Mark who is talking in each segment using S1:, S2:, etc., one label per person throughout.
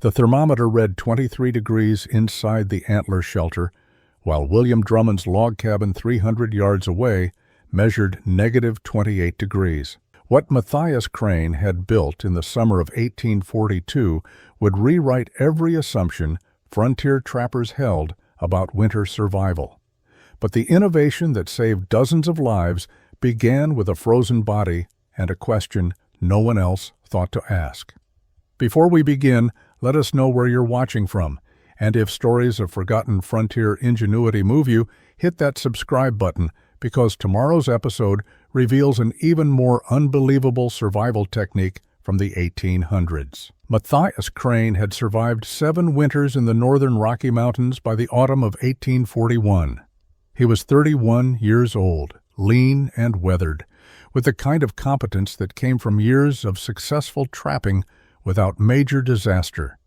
S1: The thermometer read 23 degrees inside the Antler shelter, while William Drummond's log cabin 300 yards away measured negative 28 degrees. What Matthias Crane had built in the summer of 1842 would rewrite every assumption frontier trappers held about winter survival. But the innovation that saved dozens of lives began with a frozen body and a question no one else thought to ask. Before we begin, let us know where you're watching from, and if stories of forgotten frontier ingenuity move you, hit that subscribe button, because tomorrow's episode reveals an even more unbelievable survival technique from the 1800s. Matthias Crane had survived 7 winters in the northern Rocky Mountains by the autumn of 1841. He was 31 years old, lean and weathered, with the kind of competence that came from years of successful trapping without major disaster.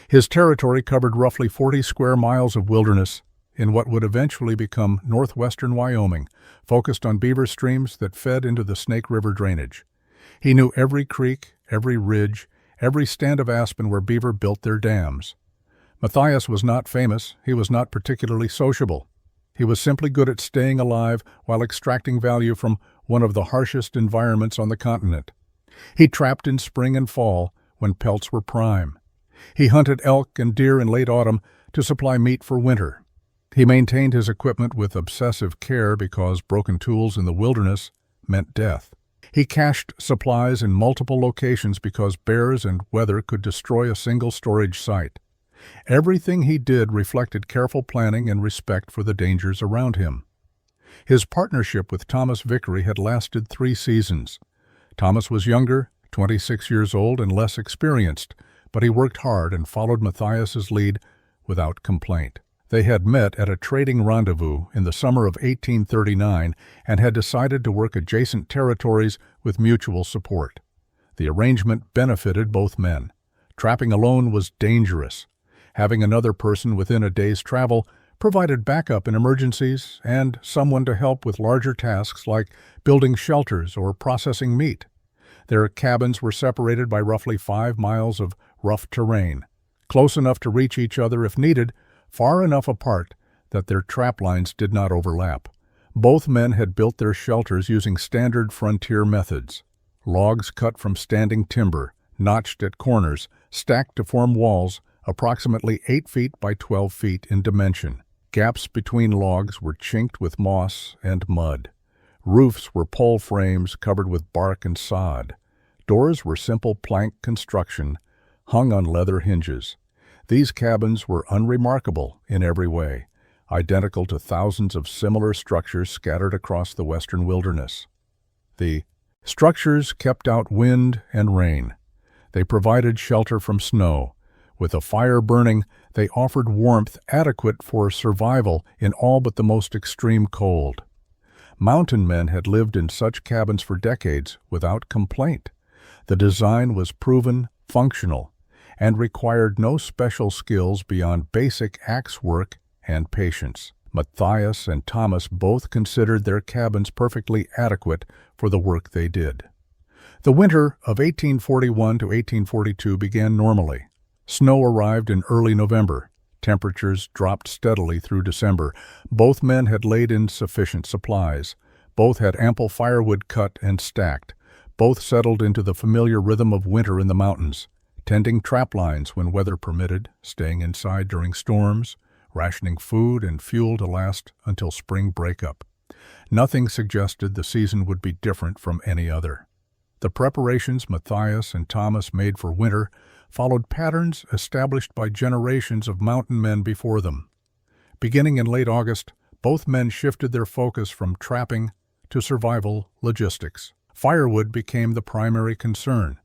S1: His territory covered roughly 40 square miles of wilderness in what would eventually become northwestern Wyoming, focused on beaver streams that fed into the Snake River drainage. He knew every creek, every ridge, every stand of aspen where beaver built their dams. Matthias was not famous, he was not particularly sociable. He was simply good at staying alive while extracting value from one of the harshest environments on the continent. He trapped in spring and fall when pelts were prime. He hunted elk and deer in late autumn to supply meat for winter. He maintained his equipment with obsessive care because broken tools in the wilderness meant death. He cached supplies in multiple locations because bears and weather could destroy a single storage site. Everything he did reflected careful planning and respect for the dangers around him. His partnership with Thomas Vickery had lasted 3 seasons. Thomas was younger, 26 years old, and less experienced, but he worked hard and followed Matthias's lead without complaint. They had met at a trading rendezvous in the summer of 1839 and had decided to work adjacent territories with mutual support. The arrangement benefited both men. Trapping alone was dangerous. Having another person within a day's travel provided backup in emergencies and someone to help with larger tasks like building shelters or processing meat. Their cabins were separated by roughly 5 miles of rough terrain, close enough to reach each other if needed, far enough apart that their trap lines did not overlap. Both men had built their shelters using standard frontier methods. Logs cut from standing timber, notched at corners, stacked to form walls approximately 8 feet by 12 feet in dimension. Gaps between logs were chinked with moss and mud. Roofs were pole frames covered with bark and sod. Doors were simple plank construction, hung on leather hinges. These cabins were unremarkable in every way, identical to thousands of similar structures scattered across the western wilderness. The structures kept out wind and rain. They provided shelter from snow. With a fire burning, they offered warmth adequate for survival in all but the most extreme cold. Mountain men had lived in such cabins for decades without complaint. The design was proven functional and required no special skills beyond basic axe work and patience. Matthias and Thomas both considered their cabins perfectly adequate for the work they did. The winter of 1841 to 1842 began normally. Snow arrived in early November. Temperatures dropped steadily through December. Both men had laid in sufficient supplies. Both had ample firewood cut and stacked. Both settled into the familiar rhythm of winter in the mountains, tending trap lines when weather permitted, staying inside during storms, rationing food and fuel to last until spring breakup. Nothing suggested the season would be different from any other. The preparations Matthias and Thomas made for winter followed patterns established by generations of mountain men before them. Beginning in late August, both men shifted their focus from trapping to survival logistics. Firewood became the primary concern.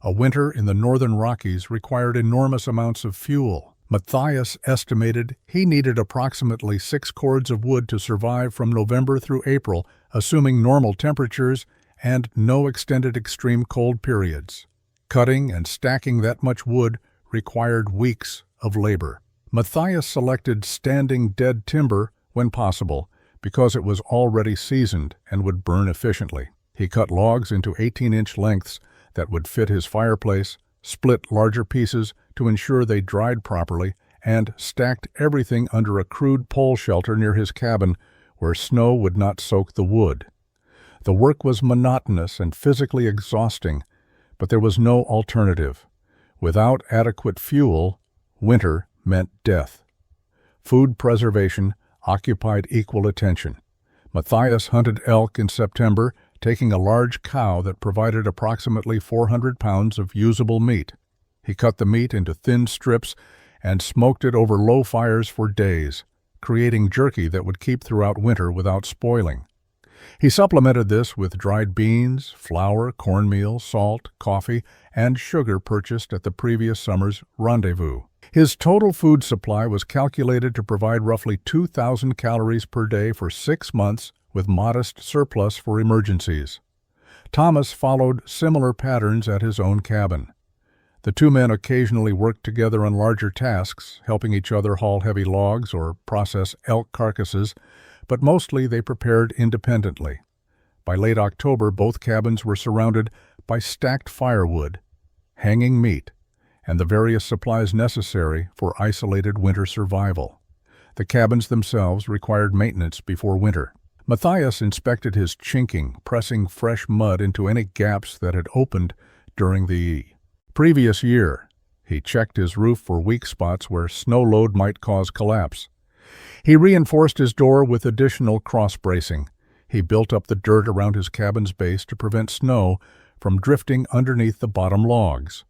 S1: A winter in the northern Rockies required enormous amounts of fuel. Matthias estimated he needed approximately 6 cords of wood to survive from November through April, assuming normal temperatures and no extended extreme cold periods. Cutting and stacking that much wood required weeks of labor. Matthias selected standing dead timber when possible because it was already seasoned and would burn efficiently. He cut logs into 18-inch lengths that would fit his fireplace, split larger pieces to ensure they dried properly, and stacked everything under a crude pole shelter near his cabin where snow would not soak the wood. The work was monotonous and physically exhausting, but there was no alternative. Without adequate fuel, winter meant death. Food preservation occupied equal attention. Matthias hunted elk in September, taking a large cow that provided approximately 400 pounds of usable meat. He cut the meat into thin strips and smoked it over low fires for days, creating jerky that would keep throughout winter without spoiling. He supplemented this with dried beans, flour, cornmeal, salt, coffee, and sugar purchased at the previous summer's rendezvous. His total food supply was calculated to provide roughly 2,000 calories per day for 6 months, with modest surplus for emergencies. Thomas followed similar patterns at his own cabin. The two men occasionally worked together on larger tasks, helping each other haul heavy logs or process elk carcasses, but mostly they prepared independently. By late October, both cabins were surrounded by stacked firewood, hanging meat, and the various supplies necessary for isolated winter survival. The cabins themselves required maintenance before winter. Matthias inspected his chinking, pressing fresh mud into any gaps that had opened during the previous year. He checked his roof for weak spots where snow load might cause collapse. He reinforced his door with additional cross-bracing. He built up the dirt around his cabin's base to prevent snow from drifting underneath the bottom logs.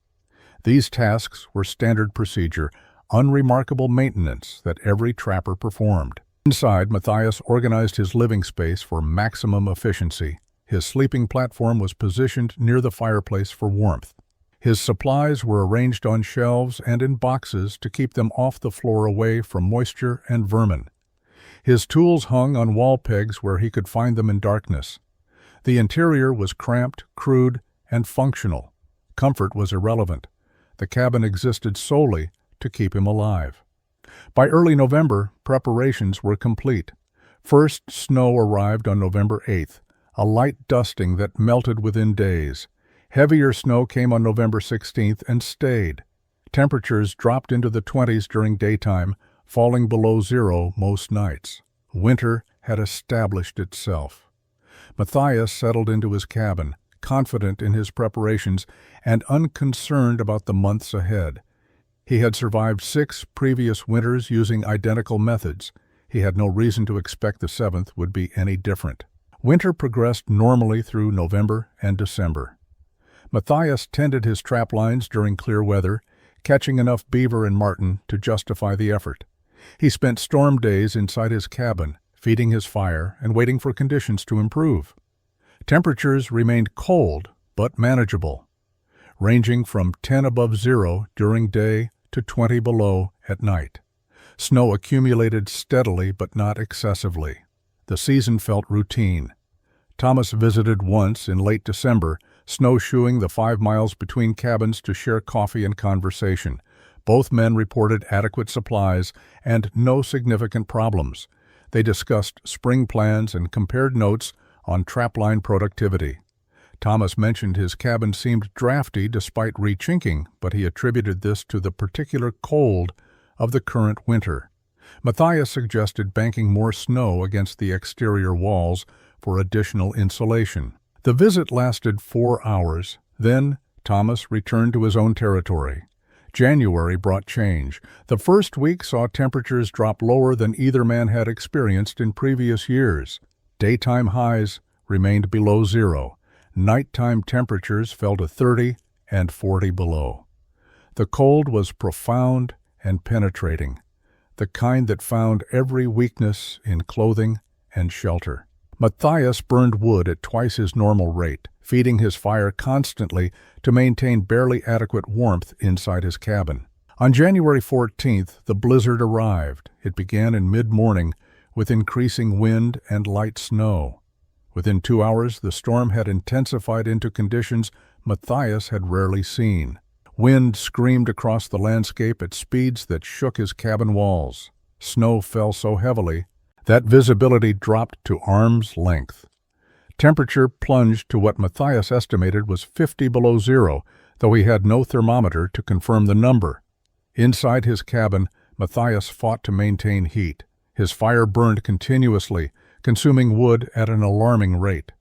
S1: These tasks were standard procedure, unremarkable maintenance that every trapper performed. Inside, Matthias organized his living space for maximum efficiency. His sleeping platform was positioned near the fireplace for warmth. His supplies were arranged on shelves and in boxes to keep them off the floor away from moisture and vermin. His tools hung on wall pegs where he could find them in darkness. The interior was cramped, crude, and functional. Comfort was irrelevant. The cabin existed solely to keep him alive. By early November, preparations were complete. First snow arrived on November 8th, a light dusting that melted within days. Heavier snow came on November 16th and stayed. Temperatures dropped into the 20s during daytime, falling below zero most nights. Winter had established itself. Matthias settled into his cabin, confident in his preparations and unconcerned about the months ahead. He had survived 6 previous winters using identical methods. He had no reason to expect the 7th would be any different. Winter progressed normally through November and December. Matthias tended his trap lines during clear weather, catching enough beaver and marten to justify the effort. He spent storm days inside his cabin, feeding his fire and waiting for conditions to improve. Temperatures remained cold but manageable, ranging from 10 above zero during day to 20 below at night. Snow accumulated steadily but not excessively. The season felt routine. Thomas visited once in late December, snowshoeing the 5 miles between cabins to share coffee and conversation. Both men reported adequate supplies and no significant problems. They discussed spring plans and compared notes on trapline productivity. Thomas mentioned his cabin seemed drafty despite rechinking, but he attributed this to the particular cold of the current winter. Matthias suggested banking more snow against the exterior walls for additional insulation. The visit lasted 4 hours. Then Thomas returned to his own territory. January brought change. The first week saw temperatures drop lower than either man had experienced in previous years. Daytime highs remained below zero. Nighttime temperatures fell to 30 and 40 below. The cold was profound and penetrating, the kind that found every weakness in clothing and shelter. Matthias burned wood at twice his normal rate, feeding his fire constantly to maintain barely adequate warmth inside his cabin. On January 14th, the blizzard arrived. It began in mid-morning with increasing wind and light snow. Within 2 hours, the storm had intensified into conditions Matthias had rarely seen. Wind screamed across the landscape at speeds that shook his cabin walls. Snow fell so heavily that visibility dropped to arm's length. Temperature plunged to what Matthias estimated was 50 below zero, though he had no thermometer to confirm the number. Inside his cabin, Matthias fought to maintain heat. His fire burned continuously, consuming wood at an alarming rate.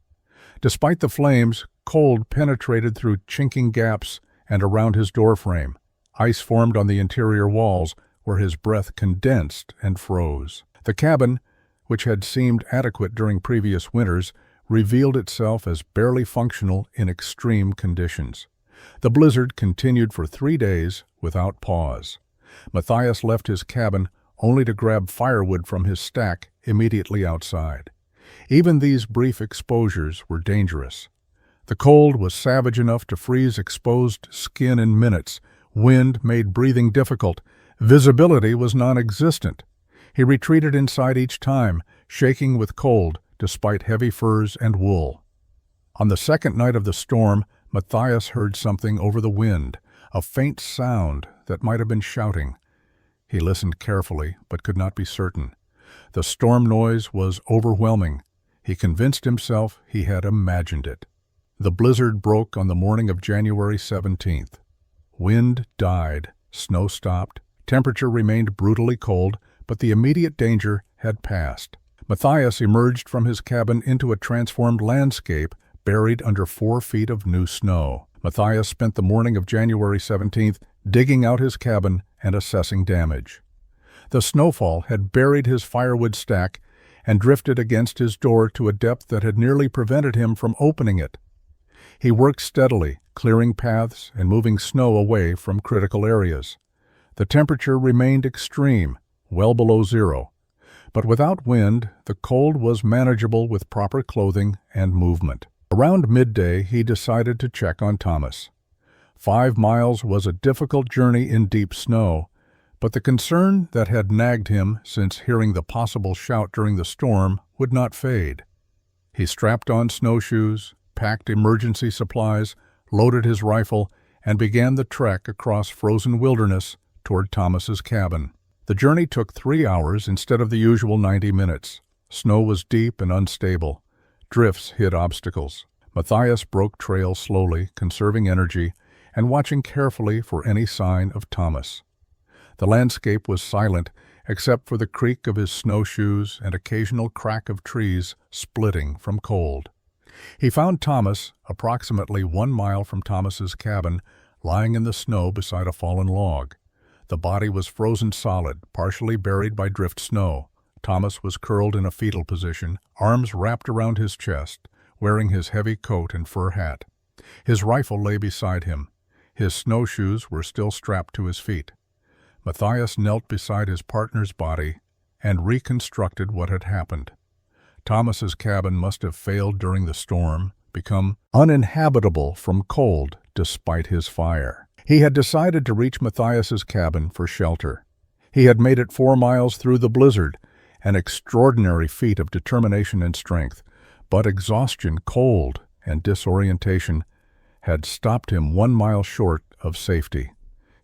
S1: Despite the flames, cold penetrated through chinking gaps and around his doorframe. Ice formed on the interior walls, where his breath condensed and froze. The cabin, which had seemed adequate during previous winters, revealed itself as barely functional in extreme conditions. The blizzard continued for 3 days without pause. Matthias left his cabin only to grab firewood from his stack immediately outside. Even these brief exposures were dangerous. The cold was savage enough to freeze exposed skin in minutes. Wind made breathing difficult. Visibility was non-existent. He retreated inside each time, shaking with cold despite heavy furs and wool. On the second night of the storm, Matthias heard something over the wind, a faint sound that might have been shouting. He listened carefully, but could not be certain. The storm noise was overwhelming. He convinced himself he had imagined it. The blizzard broke on the morning of January 17th. Wind died, snow stopped, temperature remained brutally cold, but the immediate danger had passed. Matthias emerged from his cabin into a transformed landscape buried under 4 feet of new snow. Matthias spent the morning of January 17th digging out his cabin and assessing damage. The snowfall had buried his firewood stack and drifted against his door to a depth that had nearly prevented him from opening it. He worked steadily, clearing paths and moving snow away from critical areas. The temperature remained extreme, well below zero. But without wind, the cold was manageable with proper clothing and movement. Around midday, he decided to check on Thomas. 5 miles was a difficult journey in deep snow, but the concern that had nagged him since hearing the possible shout during the storm would not fade. He strapped on snowshoes, packed emergency supplies, loaded his rifle, and began the trek across frozen wilderness toward Thomas's cabin. The journey took 3 hours instead of the usual 90 minutes. Snow was deep and unstable. Drifts hid obstacles. Matthias broke trail slowly, conserving energy, and watching carefully for any sign of Thomas. The landscape was silent, except for the creak of his snowshoes and occasional crack of trees splitting from cold. He found Thomas, approximately 1 mile from Thomas's cabin, lying in the snow beside a fallen log. The body was frozen solid, partially buried by drift snow. Thomas was curled in a fetal position, arms wrapped around his chest, wearing his heavy coat and fur hat. His rifle lay beside him. His snowshoes were still strapped to his feet. Matthias knelt beside his partner's body and reconstructed what had happened. Thomas's cabin must have failed during the storm, become uninhabitable from cold despite his fire. He had decided to reach Matthias's cabin for shelter. He had made it 4 miles through the blizzard, an extraordinary feat of determination and strength, but exhaustion, cold, and disorientation had stopped him 1 mile short of safety.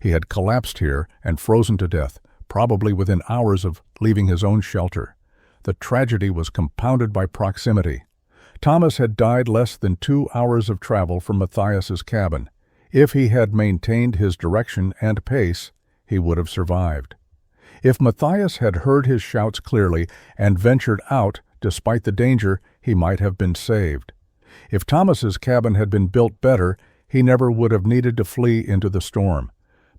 S1: He had collapsed here and frozen to death, probably within hours of leaving his own shelter. The tragedy was compounded by proximity. Thomas had died less than 2 hours of travel from Matthias's cabin. If he had maintained his direction and pace, he would have survived. If Matthias had heard his shouts clearly and ventured out despite the danger, he might have been saved. If Thomas's cabin had been built better, he never would have needed to flee into the storm.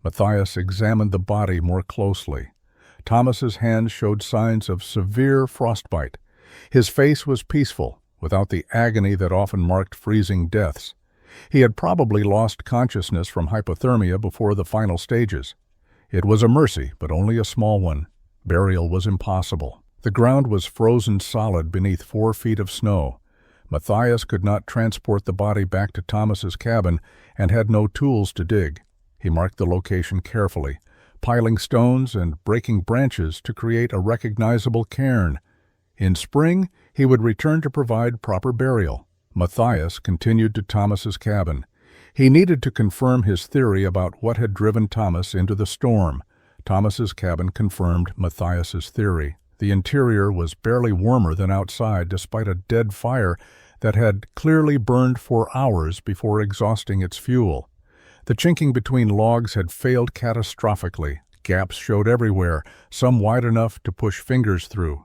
S1: Matthias examined the body more closely. Thomas's hands showed signs of severe frostbite. His face was peaceful, without the agony that often marked freezing deaths. He had probably lost consciousness from hypothermia before the final stages. It was a mercy, but only a small one. Burial was impossible. The ground was frozen solid beneath 4 feet of snow. Matthias could not transport the body back to Thomas's cabin and had no tools to dig. He marked the location carefully, piling stones and breaking branches to create a recognizable cairn. In spring, he would return to provide proper burial. Matthias continued to Thomas's cabin. He needed to confirm his theory about what had driven Thomas into the storm. Thomas's cabin confirmed Matthias's theory. The interior was barely warmer than outside despite a dead fire that had clearly burned for hours before exhausting its fuel. The chinking between logs had failed catastrophically. Gaps showed everywhere, some wide enough to push fingers through.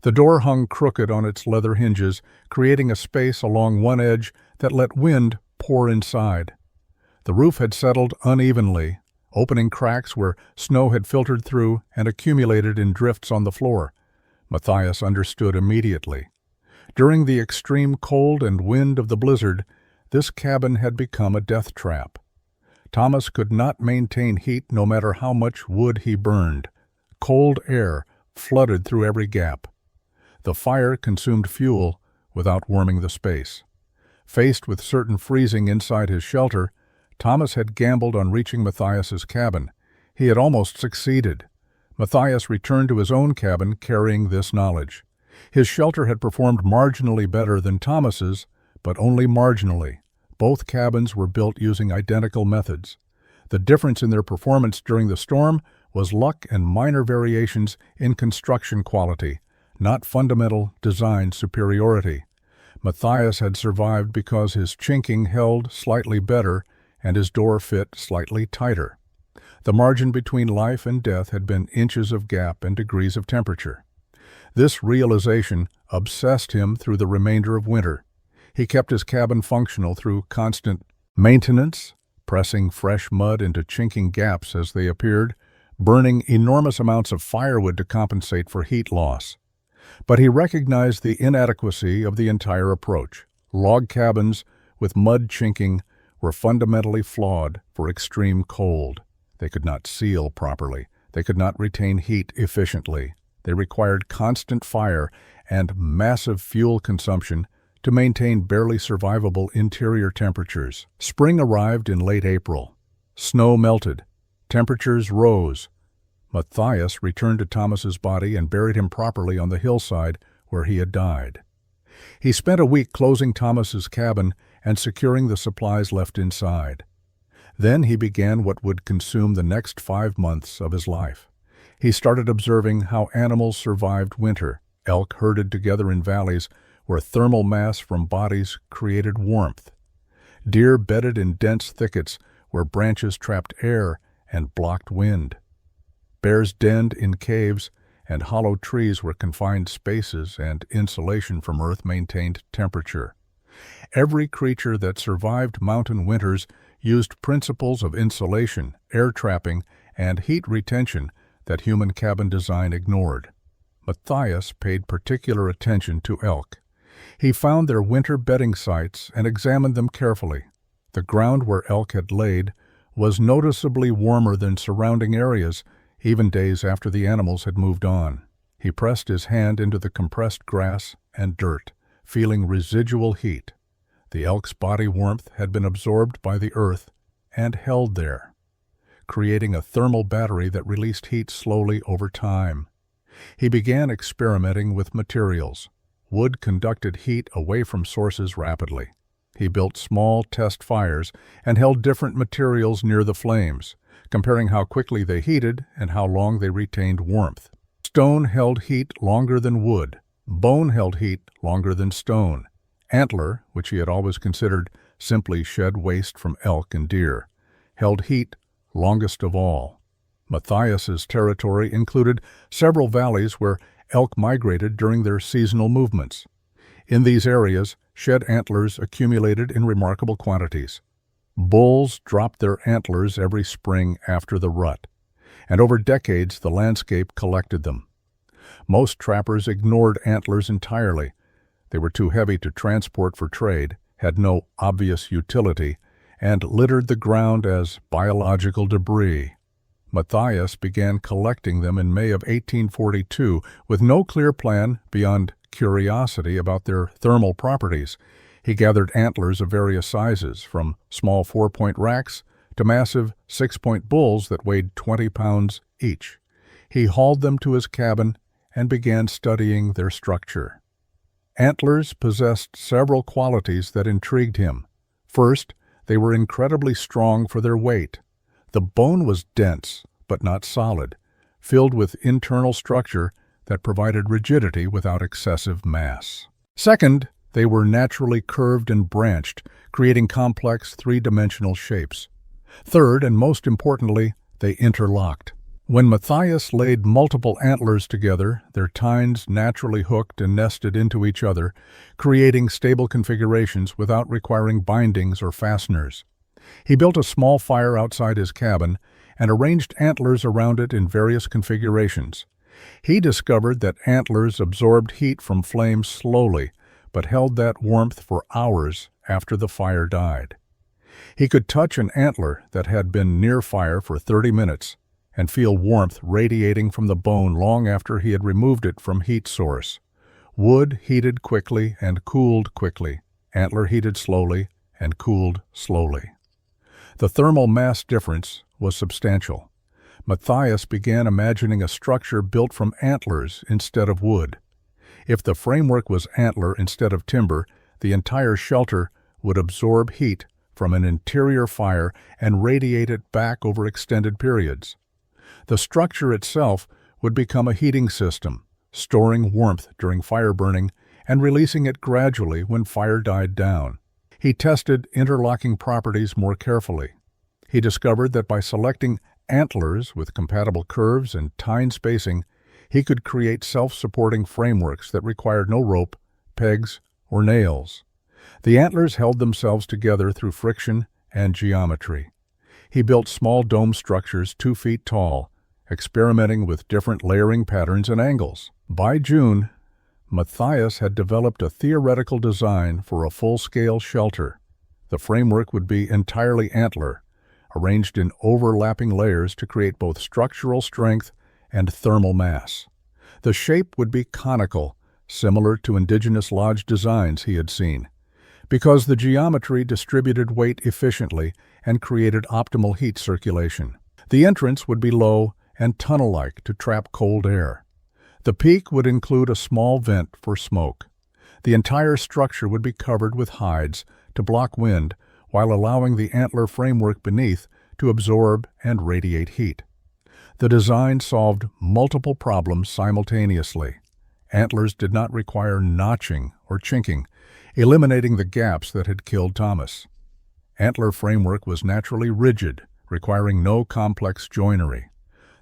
S1: The door hung crooked on its leather hinges, creating a space along one edge that let wind pour inside. The roof had settled unevenly, opening cracks where snow had filtered through and accumulated in drifts on the floor. Matthias understood immediately. During the extreme cold and wind of the blizzard, this cabin had become a death trap. Thomas could not maintain heat no matter how much wood he burned. Cold air flooded through every gap. The fire consumed fuel without warming the space. Faced with certain freezing inside his shelter, Thomas had gambled on reaching Matthias's cabin. He had almost succeeded. Matthias returned to his own cabin carrying this knowledge. His shelter had performed marginally better than Thomas's, but only marginally. Both cabins were built using identical methods. The difference in their performance during the storm was luck and minor variations in construction quality, not fundamental design superiority. Matthias had survived because his chinking held slightly better and his door fit slightly tighter. The margin between life and death had been inches of gap and degrees of temperature. This realization obsessed him through the remainder of winter. He kept his cabin functional through constant maintenance, pressing fresh mud into chinking gaps as they appeared, burning enormous amounts of firewood to compensate for heat loss. But he recognized the inadequacy of the entire approach. Log cabins with mud chinking were fundamentally flawed for extreme cold. They could not seal properly. They could not retain heat efficiently. They required constant fire and massive fuel consumption to maintain barely survivable interior temperatures. Spring arrived in late April. Snow melted. Temperatures rose. Matthias returned to Thomas's body and buried him properly on the hillside where he had died. He spent a week closing Thomas's cabin and securing the supplies left inside. Then he began what would consume the next 5 months of his life. He started observing how animals survived winter. Elk herded together in valleys where thermal mass from bodies created warmth. Deer bedded in dense thickets where branches trapped air and blocked wind. Bears denned in caves and hollow trees where confined spaces and insulation from earth maintained temperature. Every creature that survived mountain winters used principles of insulation, air trapping, and heat retention that human cabin design ignored. Matthias paid particular attention to elk. He found their winter bedding sites and examined them carefully. The ground where elk had laid was noticeably warmer than surrounding areas, even days after the animals had moved on. He pressed his hand into the compressed grass and dirt, feeling residual heat. The elk's body warmth had been absorbed by the earth and held there, creating a thermal battery that released heat slowly over time. He began experimenting with materials. Wood conducted heat away from sources rapidly. He built small test fires and held different materials near the flames, comparing how quickly they heated and how long they retained warmth. Stone held heat longer than wood. Bone held heat longer than stone. Antler, which he had always considered simply shed waste from elk and deer, held heat longest of all. Matthias's territory included several valleys where elk migrated during their seasonal movements. In these areas, shed antlers accumulated in remarkable quantities. Bulls dropped their antlers every spring after the rut, and over decades the landscape collected them. Most trappers ignored antlers entirely. They were too heavy to transport for trade, had no obvious utility, and littered the ground as biological debris. Matthias began collecting them in May of 1842 with no clear plan beyond curiosity about their thermal properties. He gathered antlers of various sizes, from small 4-point racks to massive 6-point bulls that weighed 20 pounds each. He hauled them to his cabin and began studying their structure. Antlers possessed several qualities that intrigued him. First, they were incredibly strong for their weight. The bone was dense, but not solid, filled with internal structure that provided rigidity without excessive mass. Second, they were naturally curved and branched, creating complex three-dimensional shapes. Third, and most importantly, they interlocked. When Matthias laid multiple antlers together, their tines naturally hooked and nested into each other, creating stable configurations without requiring bindings or fasteners. He built a small fire outside his cabin and arranged antlers around it in various configurations. He discovered that antlers absorbed heat from flames slowly, but held that warmth for hours after the fire died. He could touch an antler that had been near fire for 30 minutes and feel warmth radiating from the bone long after he had removed it from heat source. Wood heated quickly and cooled quickly. Antler heated slowly and cooled slowly. The thermal mass difference was substantial. Matthias began imagining a structure built from antlers instead of wood. If the framework was antler instead of timber, the entire shelter would absorb heat from an interior fire and radiate it back over extended periods. The structure itself would become a heating system, storing warmth during fire burning and releasing it gradually when fire died down. He tested interlocking properties more carefully. He discovered that by selecting antlers with compatible curves and tine spacing, he could create self-supporting frameworks that required no rope, pegs, or nails. The antlers held themselves together through friction and geometry. He built small dome structures 2 feet tall, experimenting with different layering patterns and angles. By June, Matthias had developed a theoretical design for a full-scale shelter. The framework would be entirely antler, arranged in overlapping layers to create both structural strength and thermal mass. The shape would be conical, similar to indigenous lodge designs he had seen, because the geometry distributed weight efficiently and created optimal heat circulation. The entrance would be low and tunnel-like to trap cold air. The peak would include a small vent for smoke. The entire structure would be covered with hides to block wind while allowing the antler framework beneath to absorb and radiate heat. The design solved multiple problems simultaneously. Antlers did not require notching or chinking, eliminating the gaps that had killed Thomas. Antler framework was naturally rigid, requiring no complex joinery.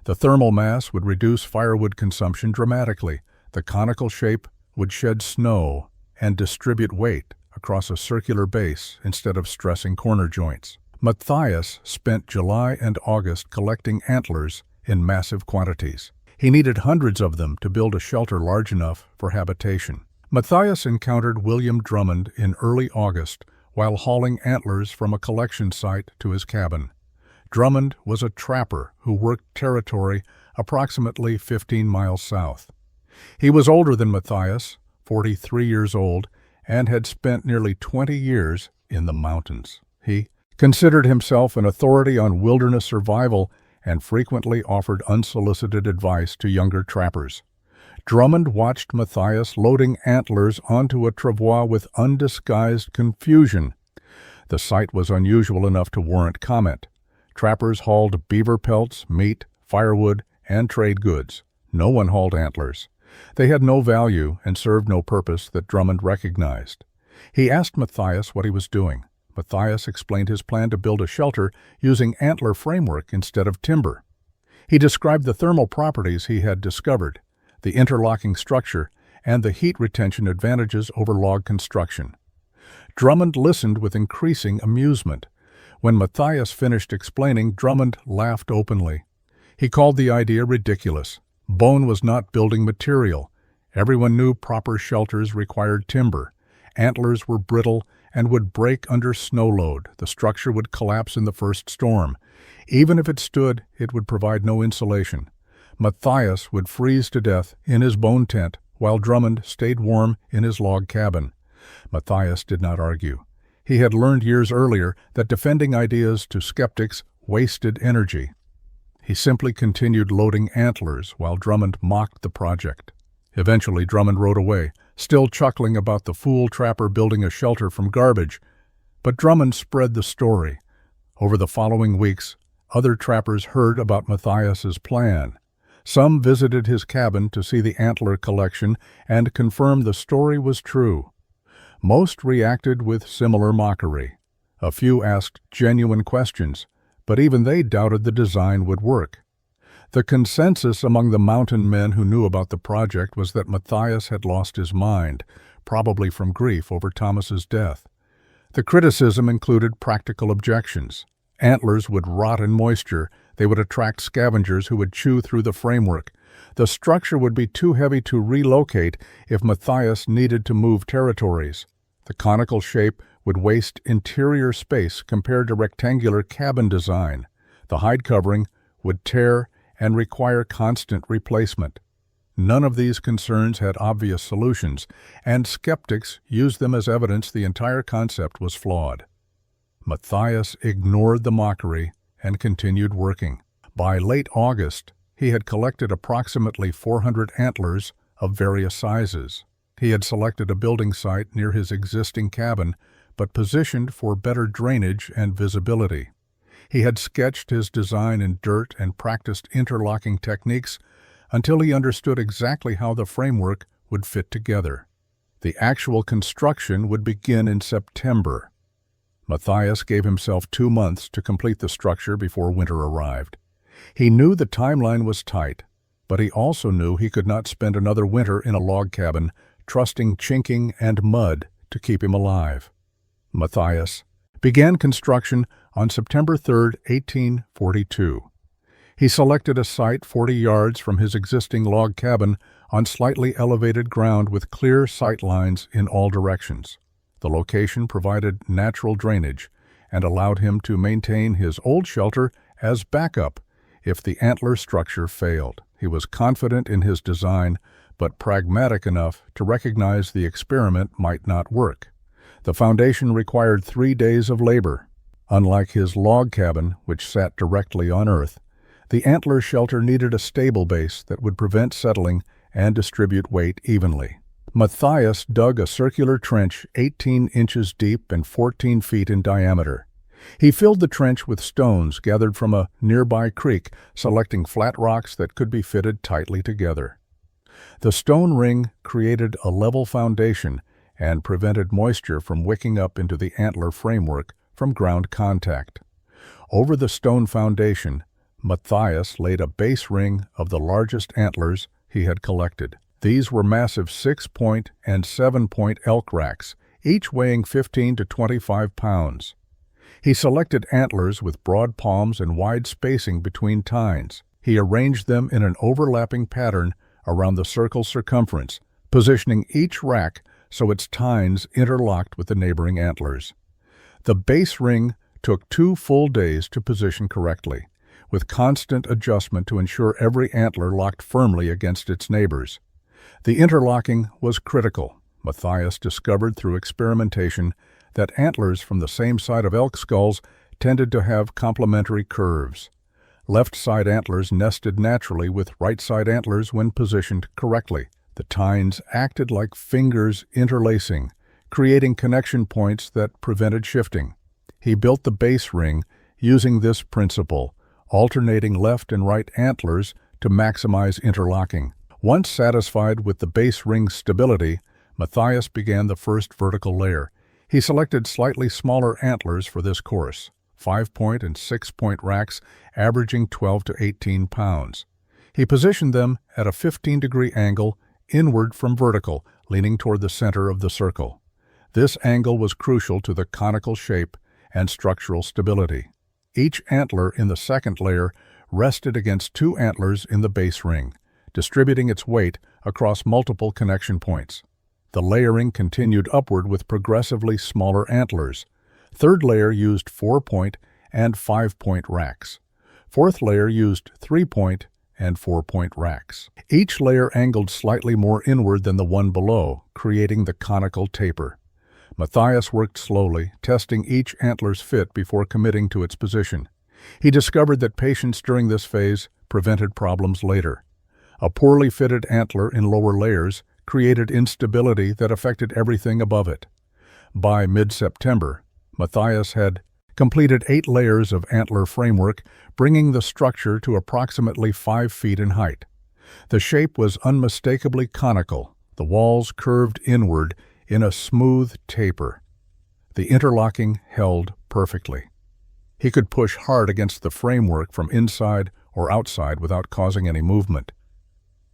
S1: The thermal mass would reduce firewood consumption dramatically. The conical shape would shed snow and distribute weight across a circular base instead of stressing corner joints. Matthias spent July and August collecting antlers in massive quantities. He needed hundreds of them to build a shelter large enough for habitation. Matthias encountered William Drummond in early August while hauling antlers from a collection site to his cabin. Drummond was a trapper who worked territory approximately 15 miles south. He was older than Matthias, 43 years old, and had spent nearly 20 years in the mountains. He considered himself an authority on wilderness survival and frequently offered unsolicited advice to younger trappers. Drummond watched Matthias loading antlers onto a travois with undisguised confusion. The sight was unusual enough to warrant comment. Trappers hauled beaver pelts, meat, firewood, and trade goods. No one hauled antlers. They had no value and served no purpose that Drummond recognized. He asked Matthias what he was doing. Matthias explained his plan to build a shelter using antler framework instead of timber. He described the thermal properties he had discovered, the interlocking structure, and the heat retention advantages over log construction. Drummond listened with increasing amusement. When Matthias finished explaining, Drummond laughed openly. He called the idea ridiculous. Bone was not building material. Everyone knew proper shelters required timber. Antlers were brittle and would break under snow load. The structure would collapse in the first storm. Even if it stood, it would provide no insulation. Matthias would freeze to death in his bone tent while Drummond stayed warm in his log cabin. Matthias did not argue. He had learned years earlier that defending ideas to skeptics wasted energy. He simply continued loading antlers while Drummond mocked the project. Eventually, Drummond rode away, still chuckling about the fool trapper building a shelter from garbage. But Drummond spread the story. Over the following weeks, other trappers heard about Matthias's plan. Some visited his cabin to see the antler collection and confirm the story was true. Most reacted with similar mockery. A few asked genuine questions, but even they doubted the design would work. The consensus among the mountain men who knew about the project was that Matthias had lost his mind, probably from grief over Thomas's death. The criticism included practical objections. Antlers would rot in moisture, they would attract scavengers who would chew through the framework. The structure would be too heavy to relocate if Matthias needed to move territories. The conical shape would waste interior space compared to rectangular cabin design. The hide covering would tear and require constant replacement. None of these concerns had obvious solutions, and skeptics used them as evidence the entire concept was flawed. Matthias ignored the mockery and continued working. By late August, he had collected approximately 400 antlers of various sizes. He had selected a building site near his existing cabin, but positioned for better drainage and visibility. He had sketched his design in dirt and practiced interlocking techniques until he understood exactly how the framework would fit together. The actual construction would begin in September. Matthias gave himself 2 months to complete the structure before winter arrived. He knew the timeline was tight, but he also knew he could not spend another winter in a log cabin, trusting chinking and mud to keep him alive. Matthias began construction on September 3, 1842. He selected a site 40 yards from his existing log cabin on slightly elevated ground with clear sight lines in all directions. The location provided natural drainage and allowed him to maintain his old shelter as backup if the antler structure failed. He was confident in his design, but pragmatic enough to recognize the experiment might not work. The foundation required 3 days of labor. Unlike his log cabin, which sat directly on earth, the antler shelter needed a stable base that would prevent settling and distribute weight evenly. Matthias dug a circular trench 18 inches deep and 14 feet in diameter. He filled the trench with stones gathered from a nearby creek, selecting flat rocks that could be fitted tightly together. The stone ring created a level foundation and prevented moisture from wicking up into the antler framework from ground contact. Over the stone foundation, Matthias laid a base ring of the largest antlers he had collected. These were massive 6-point and 7-point elk racks, each weighing 15 to 25 pounds. He selected antlers with broad palms and wide spacing between tines. He arranged them in an overlapping pattern around the circle's circumference, positioning each rack so its tines interlocked with the neighboring antlers. The base ring took 2 full days to position correctly, with constant adjustment to ensure every antler locked firmly against its neighbors. The interlocking was critical. Matthias discovered through experimentation that antlers from the same side of elk skulls tended to have complementary curves. Left side antlers nested naturally with right side antlers when positioned correctly. The tines acted like fingers interlacing, creating connection points that prevented shifting. He built the base ring using this principle, alternating left and right antlers to maximize interlocking. Once satisfied with the base ring's stability, Matthias began the first vertical layer. He selected slightly smaller antlers for this course, 5-point and 6-point racks averaging 12 to 18 pounds. He positioned them at a 15-degree angle inward from vertical, leaning toward the center of the circle. This angle was crucial to the conical shape and structural stability. Each antler in the second layer rested against 2 antlers in the base ring, distributing its weight across multiple connection points. The layering continued upward with progressively smaller antlers. Third layer used 4-point and 5-point racks. Fourth layer used 3-point and 4-point racks. Each layer angled slightly more inward than the one below, creating the conical taper. Matthias worked slowly, testing each antler's fit before committing to its position. He discovered that patience during this phase prevented problems later. A poorly fitted antler in lower layers created instability that affected everything above it. By mid-September, Matthias had completed 8 layers of antler framework, bringing the structure to approximately 5 feet in height. The shape was unmistakably conical, the walls curved inward in a smooth taper. The interlocking held perfectly. He could push hard against the framework from inside or outside without causing any movement.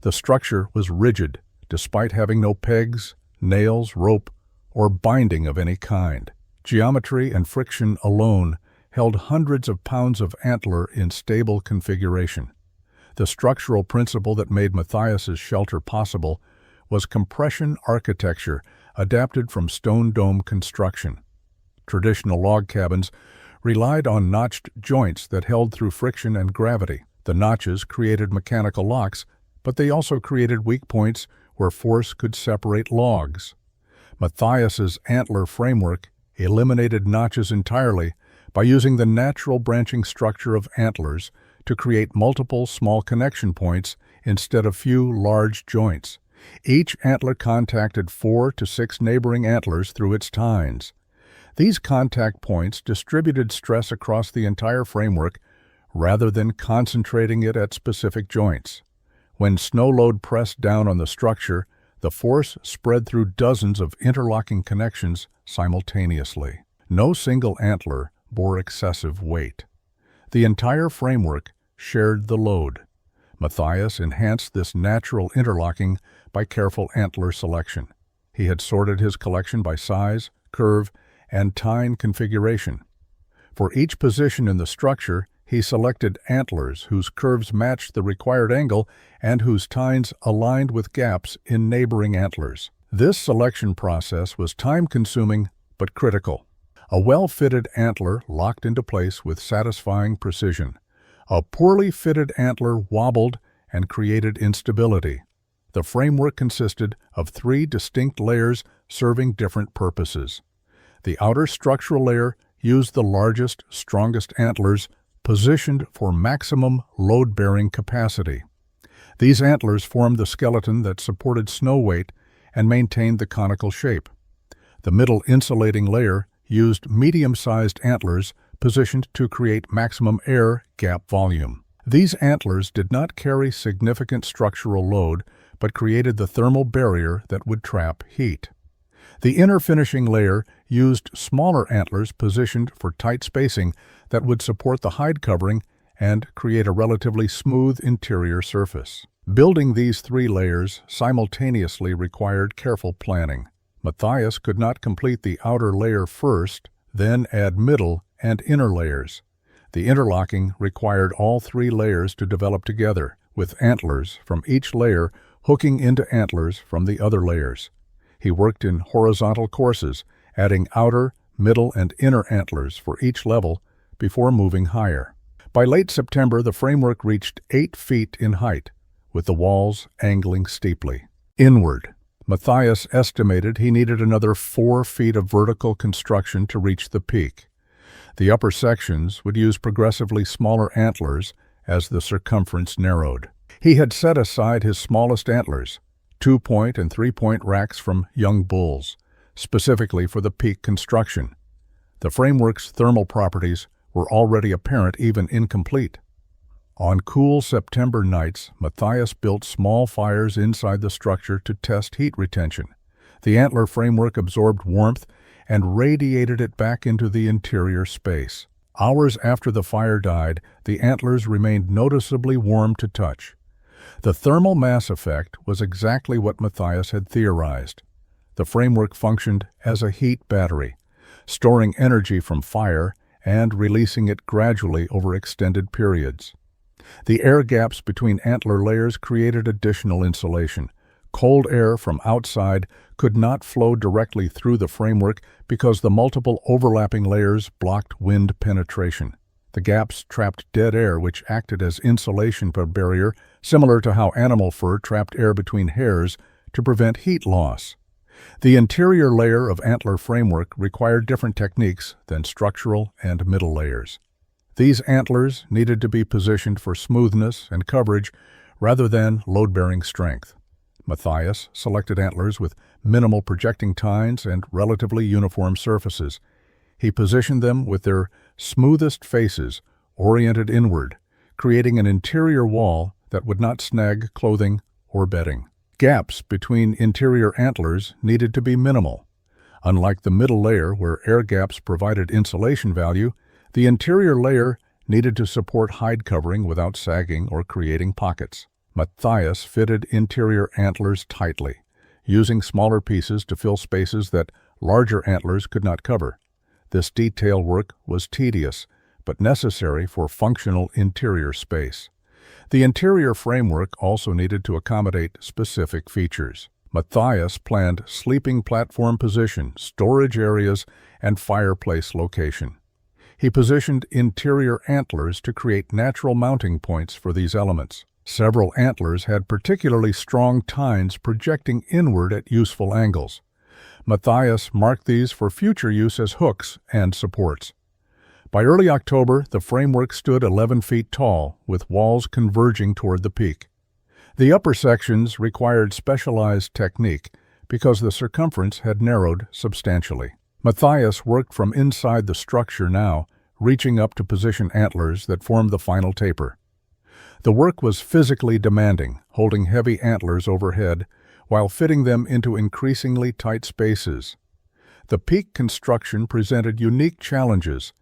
S1: The structure was rigid, despite having no pegs, nails, rope, or binding of any kind. Geometry and friction alone held hundreds of pounds of antler in stable configuration. The structural principle that made Matthias's shelter possible was compression architecture adapted from stone dome construction. Traditional log cabins relied on notched joints that held through friction and gravity. The notches created mechanical locks, but they also created weak points where force could separate logs. Matthias's antler framework eliminated notches entirely by using the natural branching structure of antlers to create multiple small connection points instead of few large joints. Each antler contacted 4 to 6 neighboring antlers through its tines. These contact points distributed stress across the entire framework rather than concentrating it at specific joints. When snow load pressed down on the structure, the force spread through dozens of interlocking connections simultaneously. No single antler bore excessive weight. The entire framework shared the load. Matthias enhanced this natural interlocking by careful antler selection. He had sorted his collection by size, curve, and tine configuration. For each position in the structure, he selected antlers whose curves matched the required angle and whose tines aligned with gaps in neighboring antlers. This selection process was time-consuming but critical. A well-fitted antler locked into place with satisfying precision. A poorly fitted antler wobbled and created instability. The framework consisted of 3 distinct layers serving different purposes. The outer structural layer used the largest, strongest antlers positioned for maximum load-bearing capacity. These antlers formed the skeleton that supported snow weight and maintained the conical shape. The middle insulating layer used medium-sized antlers positioned to create maximum air gap volume. These antlers did not carry significant structural load, but created the thermal barrier that would trap heat. The inner finishing layer used smaller antlers positioned for tight spacing that would support the hide covering and create a relatively smooth interior surface. Building these 3 layers simultaneously required careful planning. Matthias could not complete the outer layer first, then add middle and inner layers. The interlocking required all 3 layers to develop together, with antlers from each layer hooking into antlers from the other layers. He worked in horizontal courses, adding outer, middle, and inner antlers for each level before moving higher. By late September, the framework reached 8 feet in height, with the walls angling steeply. Inward, Matthias estimated he needed another 4 feet of vertical construction to reach the peak. The upper sections would use progressively smaller antlers as the circumference narrowed. He had set aside his smallest antlers, 2-point and 3-point racks from young bulls, specifically for the peak construction. The framework's thermal properties were already apparent even incomplete. On cool September nights, Matthias built small fires inside the structure to test heat retention. The antler framework absorbed warmth and radiated it back into the interior space. Hours after the fire died, the antlers remained noticeably warm to touch. The thermal mass effect was exactly what Matthias had theorized. The framework functioned as a heat battery, storing energy from fire and releasing it gradually over extended periods. The air gaps between antler layers created additional insulation. Cold air from outside could not flow directly through the framework because the multiple overlapping layers blocked wind penetration. The gaps trapped dead air, which acted as insulation barrier, similar to how animal fur trapped air between hairs to prevent heat loss. The interior layer of antler framework required different techniques than structural and middle layers. These antlers needed to be positioned for smoothness and coverage rather than load-bearing strength. Matthias selected antlers with minimal projecting tines and relatively uniform surfaces. He positioned them with their smoothest faces oriented inward, creating an interior wall that would not snag clothing or bedding. Gaps between interior antlers needed to be minimal. Unlike the middle layer where air gaps provided insulation value, The interior layer needed to support hide covering without sagging or creating pockets. Matthias fitted interior antlers tightly, using smaller pieces to fill spaces that larger antlers could not cover. This detail work was tedious, but necessary for functional interior space. The interior framework also needed to accommodate specific features. Matthias planned sleeping platform position, storage areas, and fireplace location. He positioned interior antlers to create natural mounting points for these elements. Several antlers had particularly strong tines projecting inward at useful angles. Matthias marked these for future use as hooks and supports. By early October, the framework stood 11 feet tall, with walls converging toward the peak. The upper sections required specialized technique because the circumference had narrowed substantially. Matthias worked from inside the structure now, reaching up to position antlers that formed the final taper. The work was physically demanding, holding heavy antlers overhead while fitting them into increasingly tight spaces. The peak construction presented unique challenges.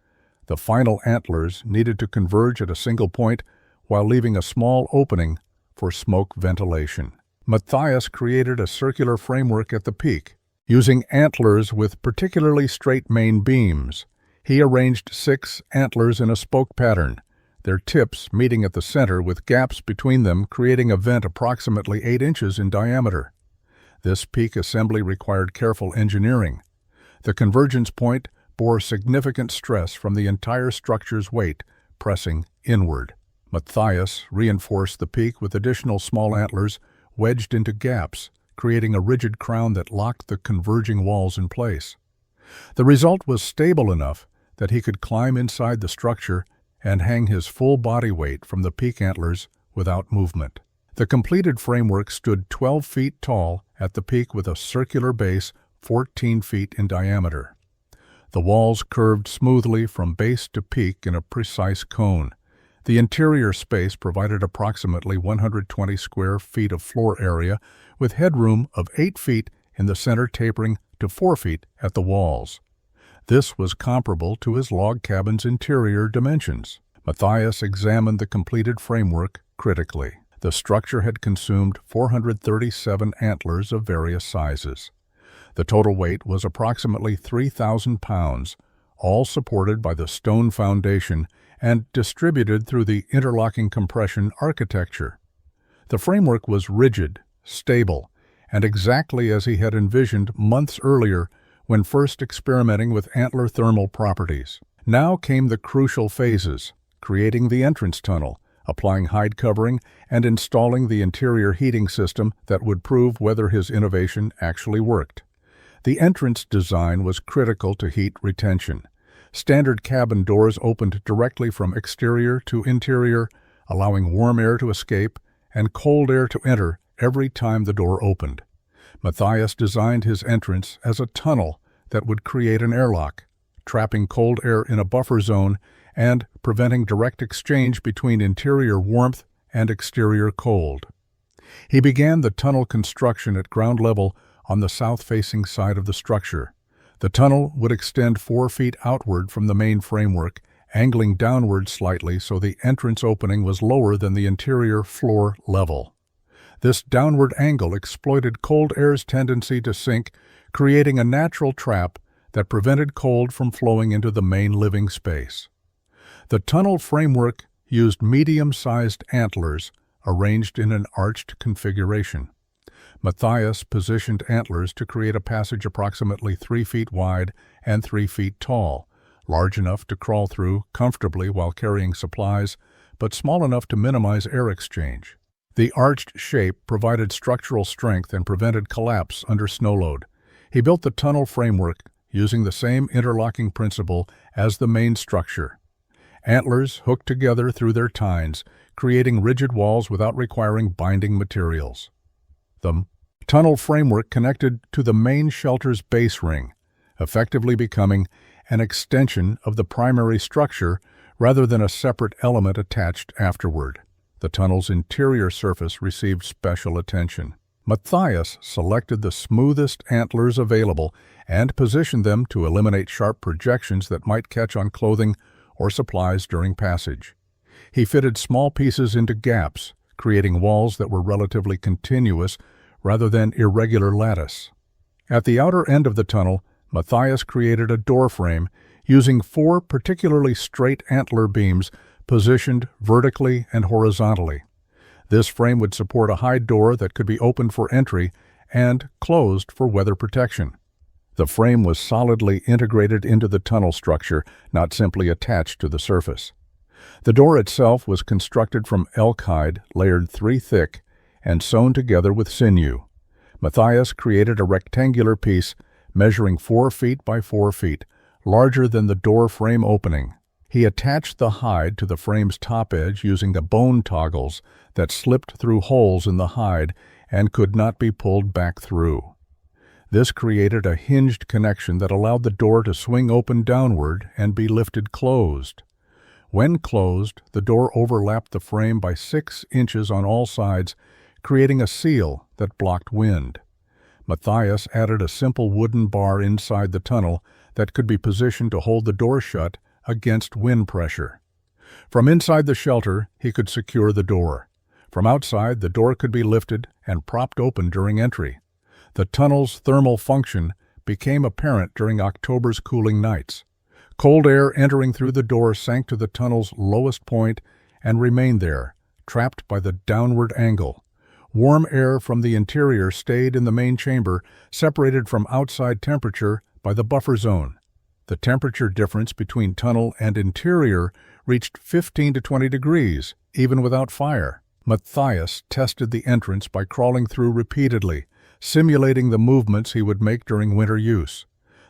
S1: The final antlers needed to converge at a single point while leaving a small opening for smoke ventilation. Matthias created a circular framework at the peak. Using antlers with particularly straight main beams, he arranged 6 antlers in a spoke pattern, their tips meeting at the center with gaps between them, creating a vent approximately 8 inches in diameter. This peak assembly required careful engineering. The convergence point bore significant stress from the entire structure's weight, pressing inward. Matthias reinforced the peak with additional small antlers wedged into gaps, creating a rigid crown that locked the converging walls in place. The result was stable enough that he could climb inside the structure and hang his full body weight from the peak antlers without movement. The completed framework stood 12 feet tall at the peak with a circular base 14 feet in diameter. The walls curved smoothly from base to peak in a precise cone. The interior space provided approximately 120 square feet of floor area, with headroom of 8 feet in the center tapering to 4 feet at the walls. This was comparable to his log cabin's interior dimensions. Matthias examined the completed framework critically. The structure had consumed 437 antlers of various sizes. The total weight was approximately 3,000 pounds, all supported by the stone foundation and distributed through the interlocking compression architecture. The framework was rigid, stable, and exactly as he had envisioned months earlier when first experimenting with antler thermal properties. Now came the crucial phases: creating the entrance tunnel, applying hide covering, and installing the interior heating system that would prove whether his innovation actually worked. The entrance design was critical to heat retention. Standard cabin doors opened directly from exterior to interior, allowing warm air to escape and cold air to enter every time the door opened. Matthias designed his entrance as a tunnel that would create an airlock, trapping cold air in a buffer zone and preventing direct exchange between interior warmth and exterior cold. He began the tunnel construction at ground level on the south-facing side of the structure. The tunnel would extend 4 feet outward from the main framework, angling downward slightly so the entrance opening was lower than the interior floor level. This downward angle exploited cold air's tendency to sink, creating a natural trap that prevented cold from flowing into the main living space. The tunnel framework used medium-sized antlers arranged in an arched configuration. Matthias positioned antlers to create a passage approximately 3 feet wide and 3 feet tall, large enough to crawl through comfortably while carrying supplies, but small enough to minimize air exchange. The arched shape provided structural strength and prevented collapse under snow load. He built the tunnel framework using the same interlocking principle as the main structure. Antlers hooked together through their tines, creating rigid walls without requiring binding materials. The tunnel framework connected to the main shelter's base ring, effectively becoming an extension of the primary structure rather than a separate element attached afterward. The tunnel's interior surface received special attention. Matthias selected the smoothest antlers available and positioned them to eliminate sharp projections that might catch on clothing or supplies during passage. He fitted small pieces into gaps, creating walls that were relatively continuous rather than irregular lattice. At the outer end of the tunnel, Matthias created a door frame using 4 particularly straight antler beams positioned vertically and horizontally. This frame would support a hide door that could be opened for entry and closed for weather protection. The frame was solidly integrated into the tunnel structure, not simply attached to the surface. The door itself was constructed from elk hide layered 3 thick and sewn together with sinew. Matthias created a rectangular piece measuring 4 feet by 4 feet, larger than the door frame opening. He attached the hide to the frame's top edge using the bone toggles that slipped through holes in the hide and could not be pulled back through. This created a hinged connection that allowed the door to swing open downward and be lifted closed. When closed, the door overlapped the frame by 6 inches on all sides, creating a seal that blocked wind. Matthias added a simple wooden bar inside the tunnel that could be positioned to hold the door shut against wind pressure. From inside the shelter, he could secure the door. From outside, the door could be lifted and propped open during entry. The tunnel's thermal function became apparent during October's cooling nights. Cold air entering through the door sank to the tunnel's lowest point and remained there, trapped by the downward angle. Warm air from the interior stayed in the main chamber, separated from outside temperature by the buffer zone. The temperature difference between tunnel and interior reached 15 to 20 degrees, even without fire. Matthias tested the entrance by crawling through repeatedly, simulating the movements he would make during winter use.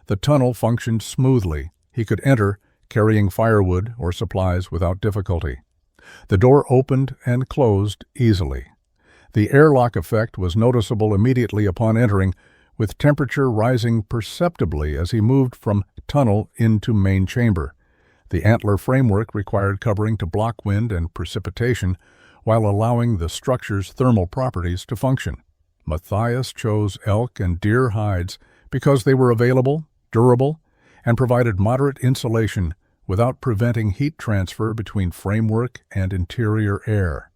S1: The tunnel functioned smoothly. He could enter, carrying firewood or supplies without difficulty. The door opened and closed easily. The airlock effect was noticeable immediately upon entering, with temperature rising perceptibly as he moved from tunnel into main chamber. The antler framework required covering to block wind and precipitation while allowing the structure's thermal properties to function. Matthias chose elk and deer hides because they were available, durable, and provided moderate insulation without preventing heat transfer between framework and interior air.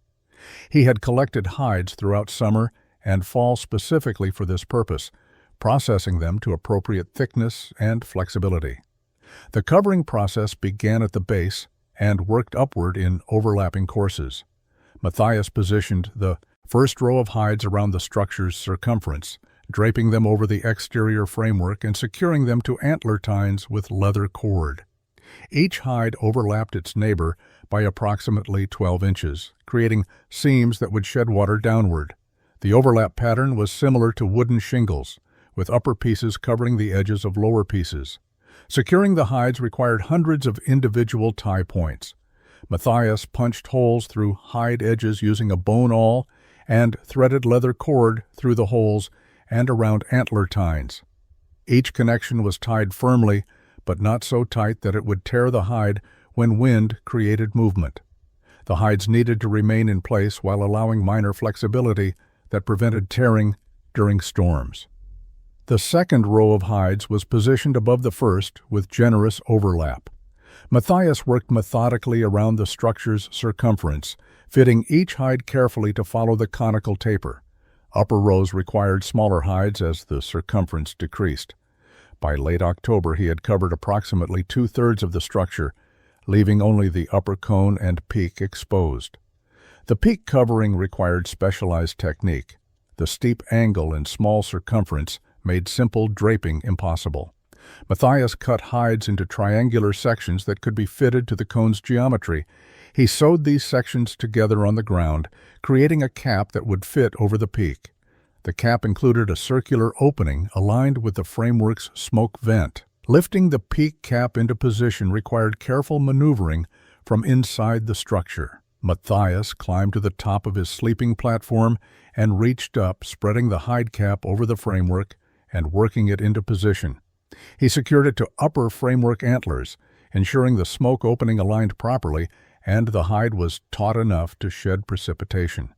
S1: He had collected hides throughout summer and fall specifically for this purpose, processing them to appropriate thickness and flexibility. The covering process began at the base and worked upward in overlapping courses. Matthias positioned the first row of hides around the structure's circumference, draping them over the exterior framework and securing them to antler tines with leather cord. Each hide overlapped its neighbor by approximately 12 inches, creating seams that would shed water downward. The overlap pattern was similar to wooden shingles, with upper pieces covering the edges of lower pieces. Securing the hides required hundreds of individual tie points. Matthias punched holes through hide edges using a bone awl and threaded leather cord through the holes and around antler tines. Each connection was tied firmly, but not so tight that it would tear the hide when wind created movement. The hides needed to remain in place while allowing minor flexibility that prevented tearing during storms. The second row of hides was positioned above the first with generous overlap. Matthias worked methodically around the structure's circumference, fitting each hide carefully to follow the conical taper. Upper rows required smaller hides as the circumference decreased. By late October, he had covered approximately 2/3 of the structure, leaving only the upper cone and peak exposed. The peak covering required specialized technique. The steep angle and small circumference made simple draping impossible. Matthias cut hides into triangular sections that could be fitted to the cone's geometry. He sewed these sections together on the ground, creating a cap that would fit over the peak. The cap included a circular opening aligned with the framework's smoke vent. Lifting the peak cap into position required careful maneuvering from inside the structure. Matthias climbed to the top of his sleeping platform and reached up, spreading the hide cap over the framework and working it into position. He secured it to upper framework antlers, ensuring the smoke opening aligned properly and the hide was taut enough to shed precipitation.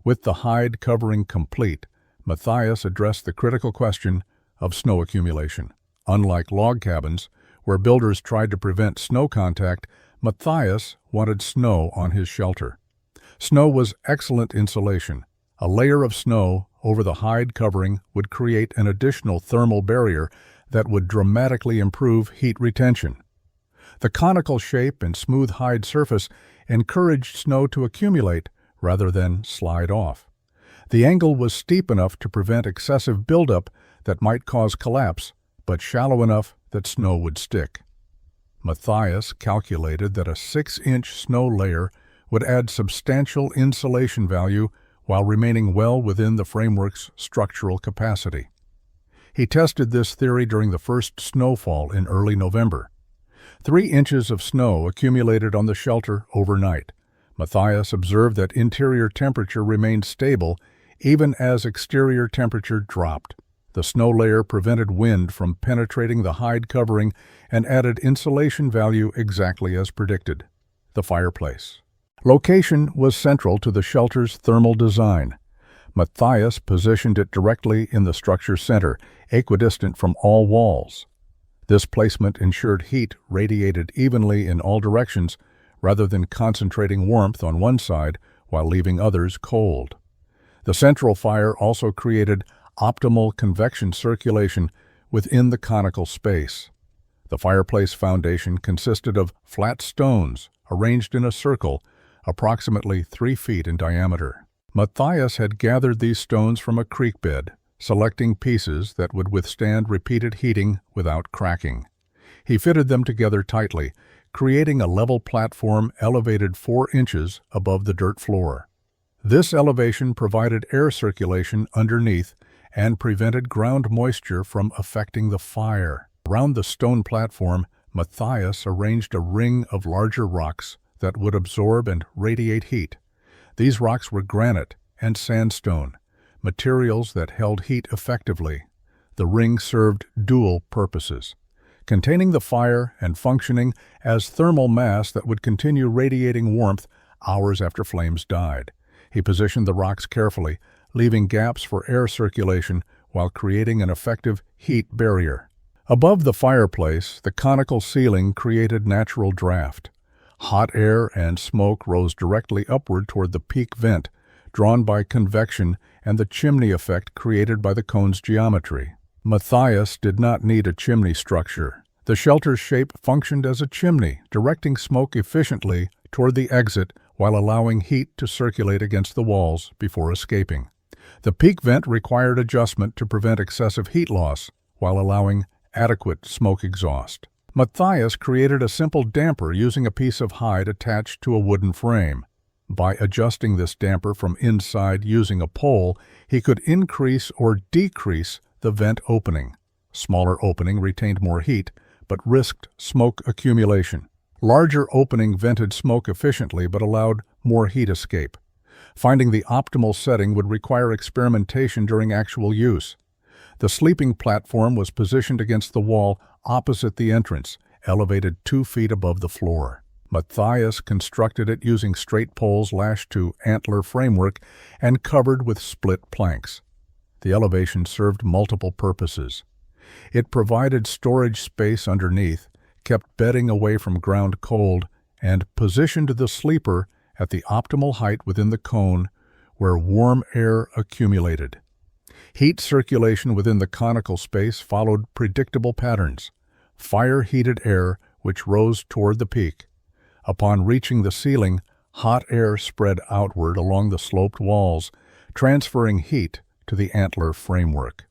S1: With the hide covering complete, Matthias addressed the critical question of snow accumulation. Unlike log cabins, Where builders tried to prevent snow contact, Matthias wanted snow on his shelter. Snow was excellent insulation. A layer of snow over the hide covering would create an additional thermal barrier that would dramatically improve heat retention. The conical shape and smooth hide surface encouraged snow to accumulate rather than slide off. The angle was steep enough to prevent excessive buildup that might cause collapse, but shallow enough that snow would stick. Matthias calculated that a 6-inch snow layer would add substantial insulation value while remaining well within the framework's structural capacity. He tested this theory during the first snowfall in early November. 3 inches of snow accumulated on the shelter overnight. Matthias observed that interior temperature remained stable even as exterior temperature dropped. The snow layer prevented wind from penetrating the hide covering and added insulation value exactly as predicted. The fireplace. Location was central to the shelter's thermal design. Matthias positioned it directly in the structure's center, equidistant from all walls. This placement ensured heat radiated evenly in all directions rather than concentrating warmth on one side while leaving others cold. The central fire also created optimal convection circulation within the conical space. The fireplace foundation consisted of flat stones arranged in a circle approximately 3 feet in diameter. Matthias had gathered these stones from a creek bed, selecting pieces that would withstand repeated heating without cracking. He fitted them together tightly, creating a level platform elevated 4 inches above the dirt floor. This elevation provided air circulation underneath and prevented ground moisture from affecting the fire. Around the stone platform, Matthias arranged a ring of larger rocks that would absorb and radiate heat. These rocks were granite and sandstone, materials that held heat effectively. The ring served dual purposes, containing the fire and functioning as thermal mass that would continue radiating warmth hours after flames died. He positioned the rocks carefully, leaving gaps for air circulation while creating an effective heat barrier. Above the fireplace, the conical ceiling created natural draft. Hot air and smoke rose directly upward toward the peak vent, drawn by convection and the chimney effect created by the cone's geometry. Matthias did not need a chimney structure. The shelter's shape functioned as a chimney, directing smoke efficiently toward the exit while allowing heat to circulate against the walls before escaping. The peak vent required adjustment to prevent excessive heat loss while allowing adequate smoke exhaust. Matthias created a simple damper using a piece of hide attached to a wooden frame. By adjusting this damper from inside using a pole, he could increase or decrease the vent opening. Smaller opening retained more heat, but risked smoke accumulation. Larger opening vented smoke efficiently but allowed more heat escape. Finding the optimal setting would require experimentation during actual use. The sleeping platform was positioned against the wall opposite the entrance, elevated 2 feet above the floor. Matthias constructed it using straight poles lashed to antler framework and covered with split planks. The elevation served multiple purposes. It provided storage space underneath, kept bedding away from ground cold, and positioned the sleeper at the optimal height within the cone where warm air accumulated. Heat circulation within the conical space followed predictable patterns. Fire-heated air, which rose toward the peak. Upon reaching the ceiling, hot air spread outward along the sloped walls, transferring heat to the antler framework.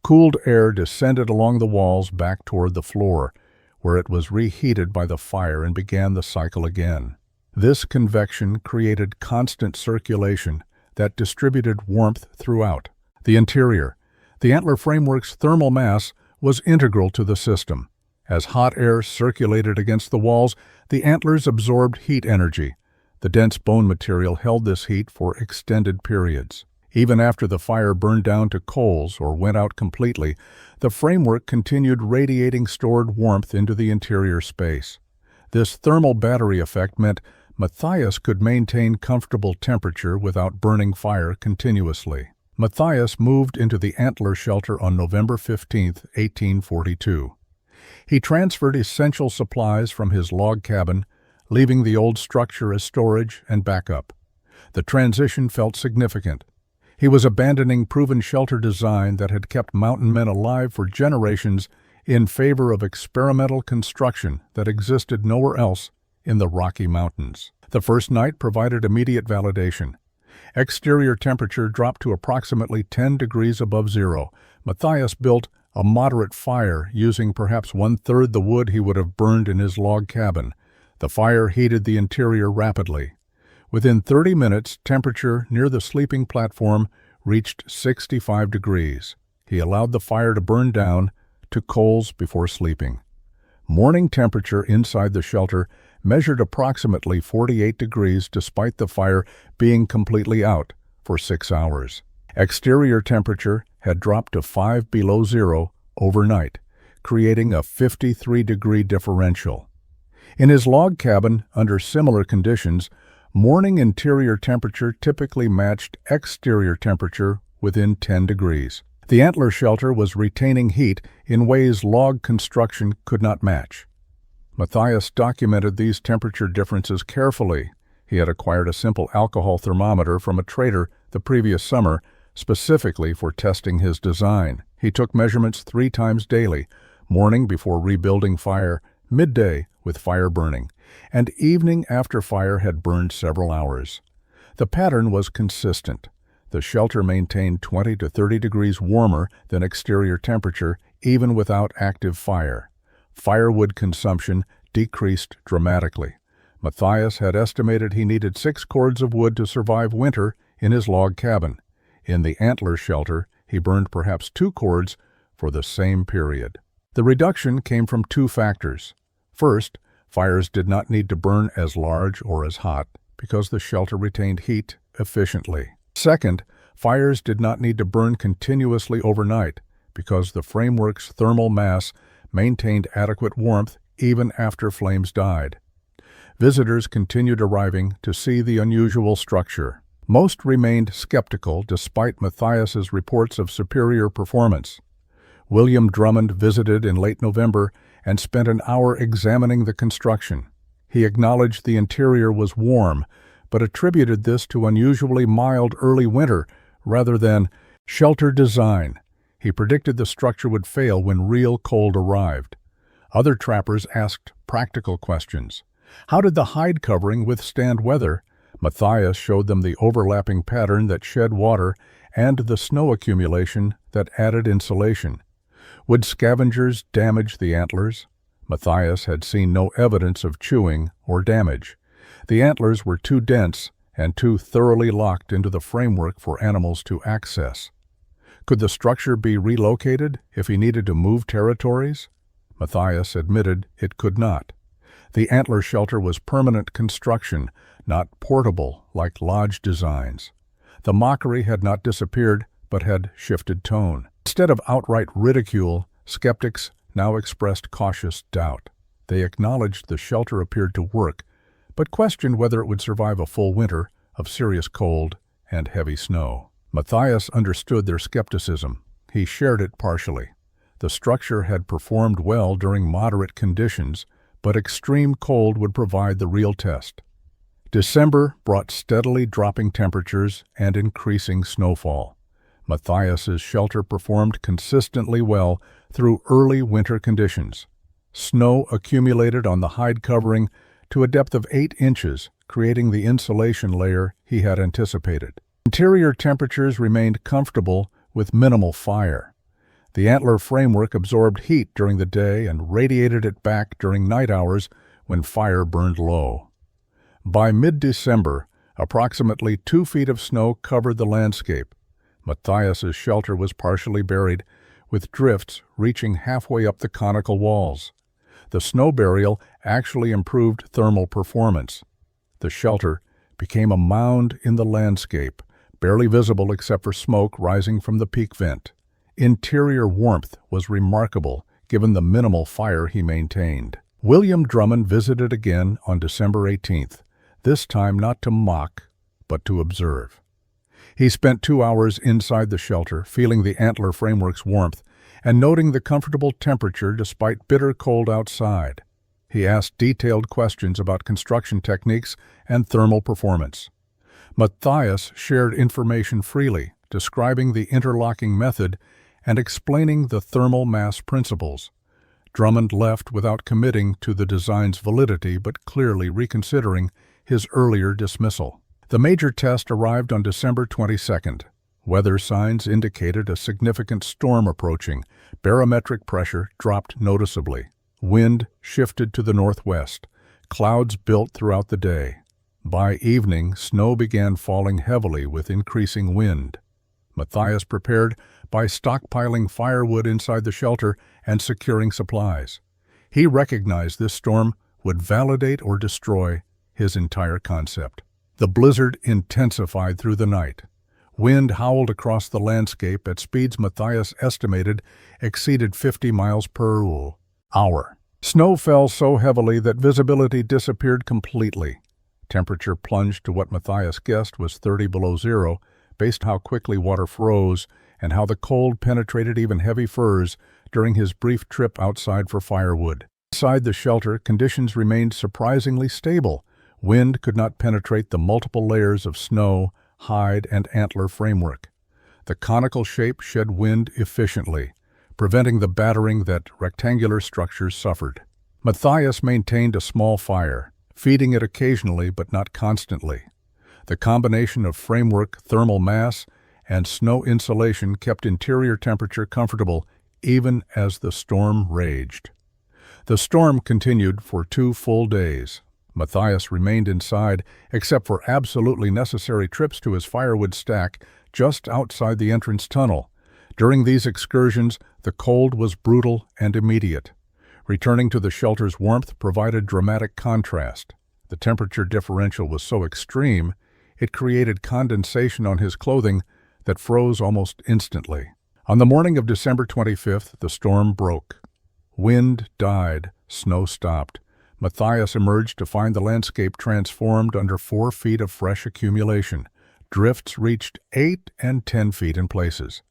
S1: Cooled air descended along the walls back toward the floor, where it was reheated by the fire and began the cycle again. This convection created constant circulation that distributed warmth throughout. The interior. The antler framework's thermal mass was integral to the system. As hot air circulated against the walls, the antlers absorbed heat energy. The dense bone material held this heat for extended periods. Even after the fire burned down to coals or went out completely, the framework continued radiating stored warmth into the interior space. This thermal battery effect meant Matthias could maintain comfortable temperature without burning fire continuously. Matthias moved into the antler shelter on November 15, 1842. He transferred essential supplies from his log cabin, leaving the old structure as storage and backup. The transition felt significant. He was abandoning proven shelter design that had kept mountain men alive for generations in favor of experimental construction that existed nowhere else in the Rocky Mountains. The first night provided immediate validation. Exterior temperature dropped to approximately 10 degrees above zero. Matthias built a moderate fire using perhaps one-third the wood he would have burned in his log cabin. The fire heated the interior rapidly. Within 30 minutes, temperature near the sleeping platform reached 65 degrees. He allowed the fire to burn down to coals before sleeping. Morning temperature inside the shelter measured approximately 48 degrees despite the fire being completely out for 6 hours. Exterior temperature had dropped to 5 below zero overnight, creating a 53-degree differential. In his log cabin, under similar conditions, morning interior temperature typically matched exterior temperature within 10 degrees. The antler shelter was retaining heat in ways log construction could not match. Matthias documented these temperature differences carefully. He had acquired a simple alcohol thermometer from a trader the previous summer, specifically for testing his design. He took measurements 3 times daily, morning before rebuilding fire, midday with fire burning, and evening after fire had burned several hours. The pattern was consistent. The shelter maintained 20 to 30 degrees warmer than exterior temperature, even without active fire. Firewood consumption decreased dramatically. Matthias had estimated he needed 6 cords of wood to survive winter in his log cabin. In the antler shelter, he burned perhaps 2 cords for the same period. The reduction came from 2 factors. First, fires did not need to burn as large or as hot because the shelter retained heat efficiently. Second, fires did not need to burn continuously overnight because the framework's thermal mass maintained adequate warmth even after flames died. Visitors continued arriving to see the unusual structure. Most remained skeptical despite Matthias's reports of superior performance. William Drummond visited in late November and spent an hour examining the construction. He acknowledged the interior was warm, but attributed this to unusually mild early winter rather than shelter design. He predicted the structure would fail when real cold arrived. Other trappers asked practical questions. How did the hide covering withstand weather? Matthias showed them the overlapping pattern that shed water and the snow accumulation that added insulation. Would scavengers damage the antlers? Matthias had seen no evidence of chewing or damage. The antlers were too dense and too thoroughly locked into the framework for animals to access. Could the structure be relocated if he needed to move territories? Matthias admitted it could not. The antler shelter was permanent construction, not portable like lodge designs. The mockery had not disappeared, but had shifted tone. Instead of outright ridicule, skeptics now expressed cautious doubt. They acknowledged the shelter appeared to work, but questioned whether it would survive a full winter of serious cold and heavy snow. Matthias understood their skepticism. He shared it partially. The structure had performed well during moderate conditions, but extreme cold would provide the real test. December brought steadily dropping temperatures and increasing snowfall. Matthias's shelter performed consistently well through early winter conditions. Snow accumulated on the hide covering to a depth of 8 inches, creating the insulation layer he had anticipated. Interior temperatures remained comfortable with minimal fire. The antler framework absorbed heat during the day and radiated it back during night hours when fire burned low. By mid-December, approximately 2 feet of snow covered the landscape. Matthias's shelter was partially buried, with drifts reaching halfway up the conical walls. The snow burial actually improved thermal performance. The shelter became a mound in the landscape, barely visible except for smoke rising from the peak vent. Interior warmth was remarkable, given the minimal fire he maintained. William Drummond visited again on December 18th, this time not to mock, but to observe. He spent 2 hours inside the shelter, feeling the antler framework's warmth, and noting the comfortable temperature despite bitter cold outside. He asked detailed questions about construction techniques and thermal performance. Matthias shared information freely, describing the interlocking method and explaining the thermal mass principles. Drummond left without committing to the design's validity but clearly reconsidering his earlier dismissal. The major test arrived on December 22nd. Weather signs indicated a significant storm approaching. Barometric pressure dropped noticeably. Wind shifted to the northwest. Clouds built throughout the day. By evening, snow began falling heavily with increasing wind. Matthias prepared by stockpiling firewood inside the shelter and securing supplies. He recognized this storm would validate or destroy his entire concept. The blizzard intensified through the night. Wind howled across the landscape at speeds Matthias estimated exceeded 50 miles per hour. Snow fell so heavily that visibility disappeared completely. Temperature plunged to what Matthias guessed was 30 below zero, based on how quickly water froze and how the cold penetrated even heavy furs during his brief trip outside for firewood. Inside the shelter, conditions remained surprisingly stable. Wind could not penetrate the multiple layers of snow, hide, and antler framework. The conical shape shed wind efficiently, preventing the battering that rectangular structures suffered. Matthias maintained a small fire, feeding it occasionally but not constantly. The combination of framework, thermal mass, and snow insulation kept interior temperature comfortable even as the storm raged. The storm continued for 2 full days. Matthias remained inside except for absolutely necessary trips to his firewood stack just outside the entrance tunnel. During these excursions, the cold was brutal and immediate. Returning to the shelter's warmth provided dramatic contrast. The temperature differential was so extreme, it created condensation on his clothing that froze almost instantly. On the morning of December 25th, the storm broke. Wind died, snow stopped. Matthias emerged to find the landscape transformed under 4 feet of fresh accumulation. Drifts reached 8 and 10 feet in places.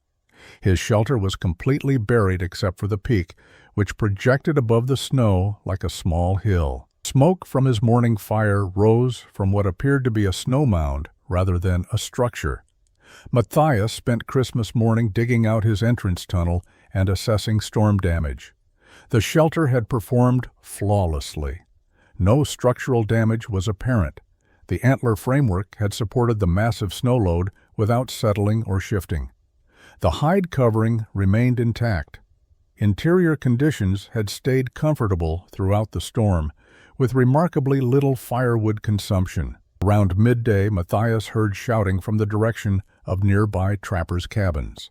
S1: His shelter was completely buried except for the peak, which projected above the snow like a small hill. Smoke from his morning fire rose from what appeared to be a snow mound rather than a structure. Matthias spent Christmas morning digging out his entrance tunnel and assessing storm damage. The shelter had performed flawlessly. No structural damage was apparent. The antler framework had supported the massive snow load without settling or shifting. The hide covering remained intact. Interior conditions had stayed comfortable throughout the storm, with remarkably little firewood consumption. Around midday, Matthias heard shouting from the direction of nearby trappers' cabins.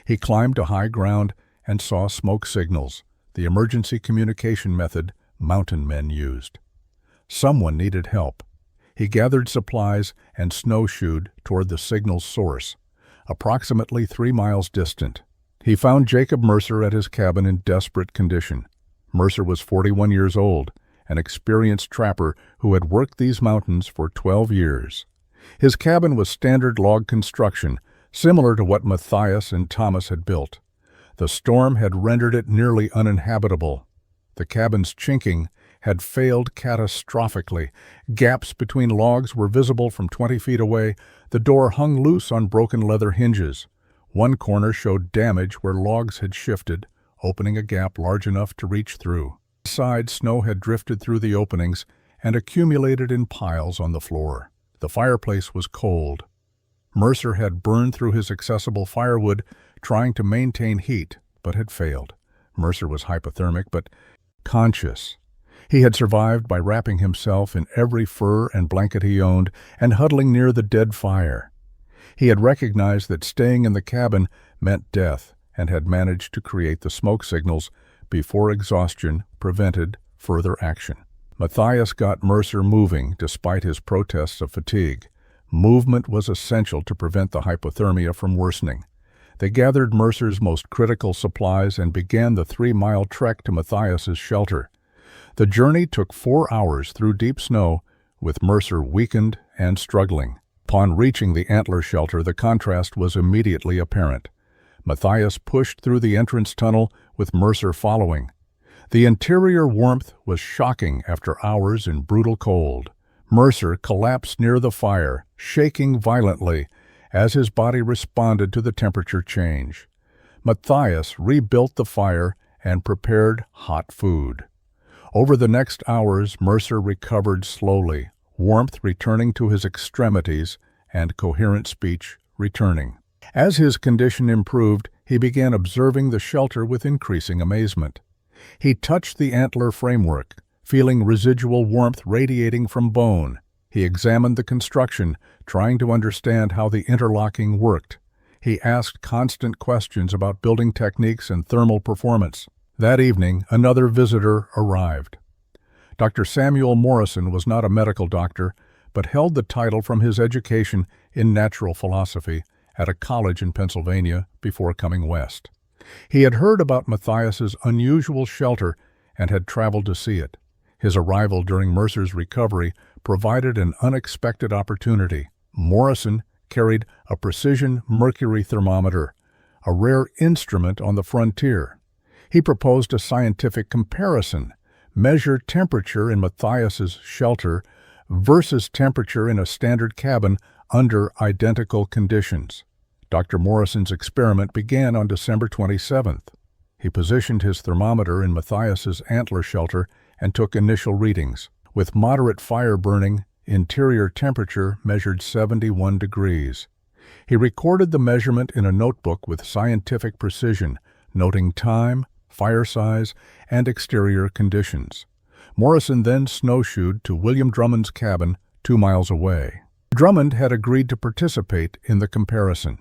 S1: He climbed to high ground and saw smoke signals, the emergency communication method mountain men used. Someone needed help. He gathered supplies and snowshoed toward the signal's source, approximately 3 miles distant. He found Jacob Mercer at his cabin in desperate condition. Mercer was 41 years old, an experienced trapper who had worked these mountains for 12 years. His cabin was standard log construction, similar to what Matthias and Thomas had built. The storm had rendered it nearly uninhabitable. The cabin's chinking had failed catastrophically. Gaps between logs were visible from 20 feet away. The door hung loose on broken leather hinges. One corner showed damage where logs had shifted, opening a gap large enough to reach through. Inside, snow had drifted through the openings and accumulated in piles on the floor. The fireplace was cold. Mercer had burned through his accessible firewood, trying to maintain heat, but had failed. Mercer was hypothermic, but conscious. He had survived by wrapping himself in every fur and blanket he owned and huddling near the dead fire. He had recognized that staying in the cabin meant death and had managed to create the smoke signals before exhaustion prevented further action. Matthias got Mercer moving despite his protests of fatigue. Movement was essential to prevent the hypothermia from worsening. They gathered Mercer's most critical supplies and began the 3-mile trek to Matthias's shelter. The journey took 4 hours through deep snow, with Mercer weakened and struggling. Upon reaching the antler shelter, the contrast was immediately apparent. Matthias pushed through the entrance tunnel, with Mercer following. The interior warmth was shocking after hours in brutal cold. Mercer collapsed near the fire, shaking violently as his body responded to the temperature change. Matthias rebuilt the fire and prepared hot food. Over the next hours, Mercer recovered slowly, warmth returning to his extremities and coherent speech returning. As his condition improved, he began observing the shelter with increasing amazement. He touched the antler framework, feeling residual warmth radiating from bone. He examined the construction, trying to understand how the interlocking worked. He asked constant questions about building techniques and thermal performance. That evening, another visitor arrived. Dr. Samuel Morrison was not a medical doctor, but held the title from his education in natural philosophy at a college in Pennsylvania before coming west. He had heard about Matthias's unusual shelter and had traveled to see it. His arrival during Mercer's recovery provided an unexpected opportunity. Morrison carried a precision mercury thermometer, a rare instrument on the frontier. He proposed a scientific comparison, measure temperature in Matthias's shelter versus temperature in a standard cabin under identical conditions. Dr. Morrison's experiment began on December 27th. He positioned his thermometer in Matthias's antler shelter and took initial readings. With moderate fire burning, interior temperature measured 71 degrees. He recorded the measurement in a notebook with scientific precision, noting time, fire size, and exterior conditions. Morrison then snowshoed to William Drummond's cabin 2 miles away. Drummond had agreed to participate in the comparison.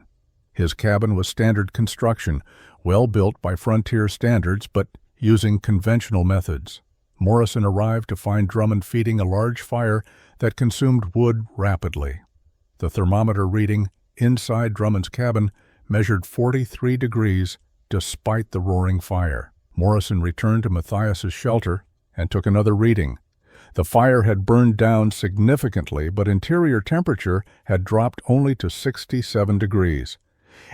S1: His cabin was standard construction, well built by frontier standards, but using conventional methods. Morrison arrived to find Drummond feeding a large fire that consumed wood rapidly. The thermometer reading inside Drummond's cabin measured 43 degrees despite the roaring fire. Morrison returned to Matthias's shelter and took another reading. The fire had burned down significantly, but interior temperature had dropped only to 67 degrees.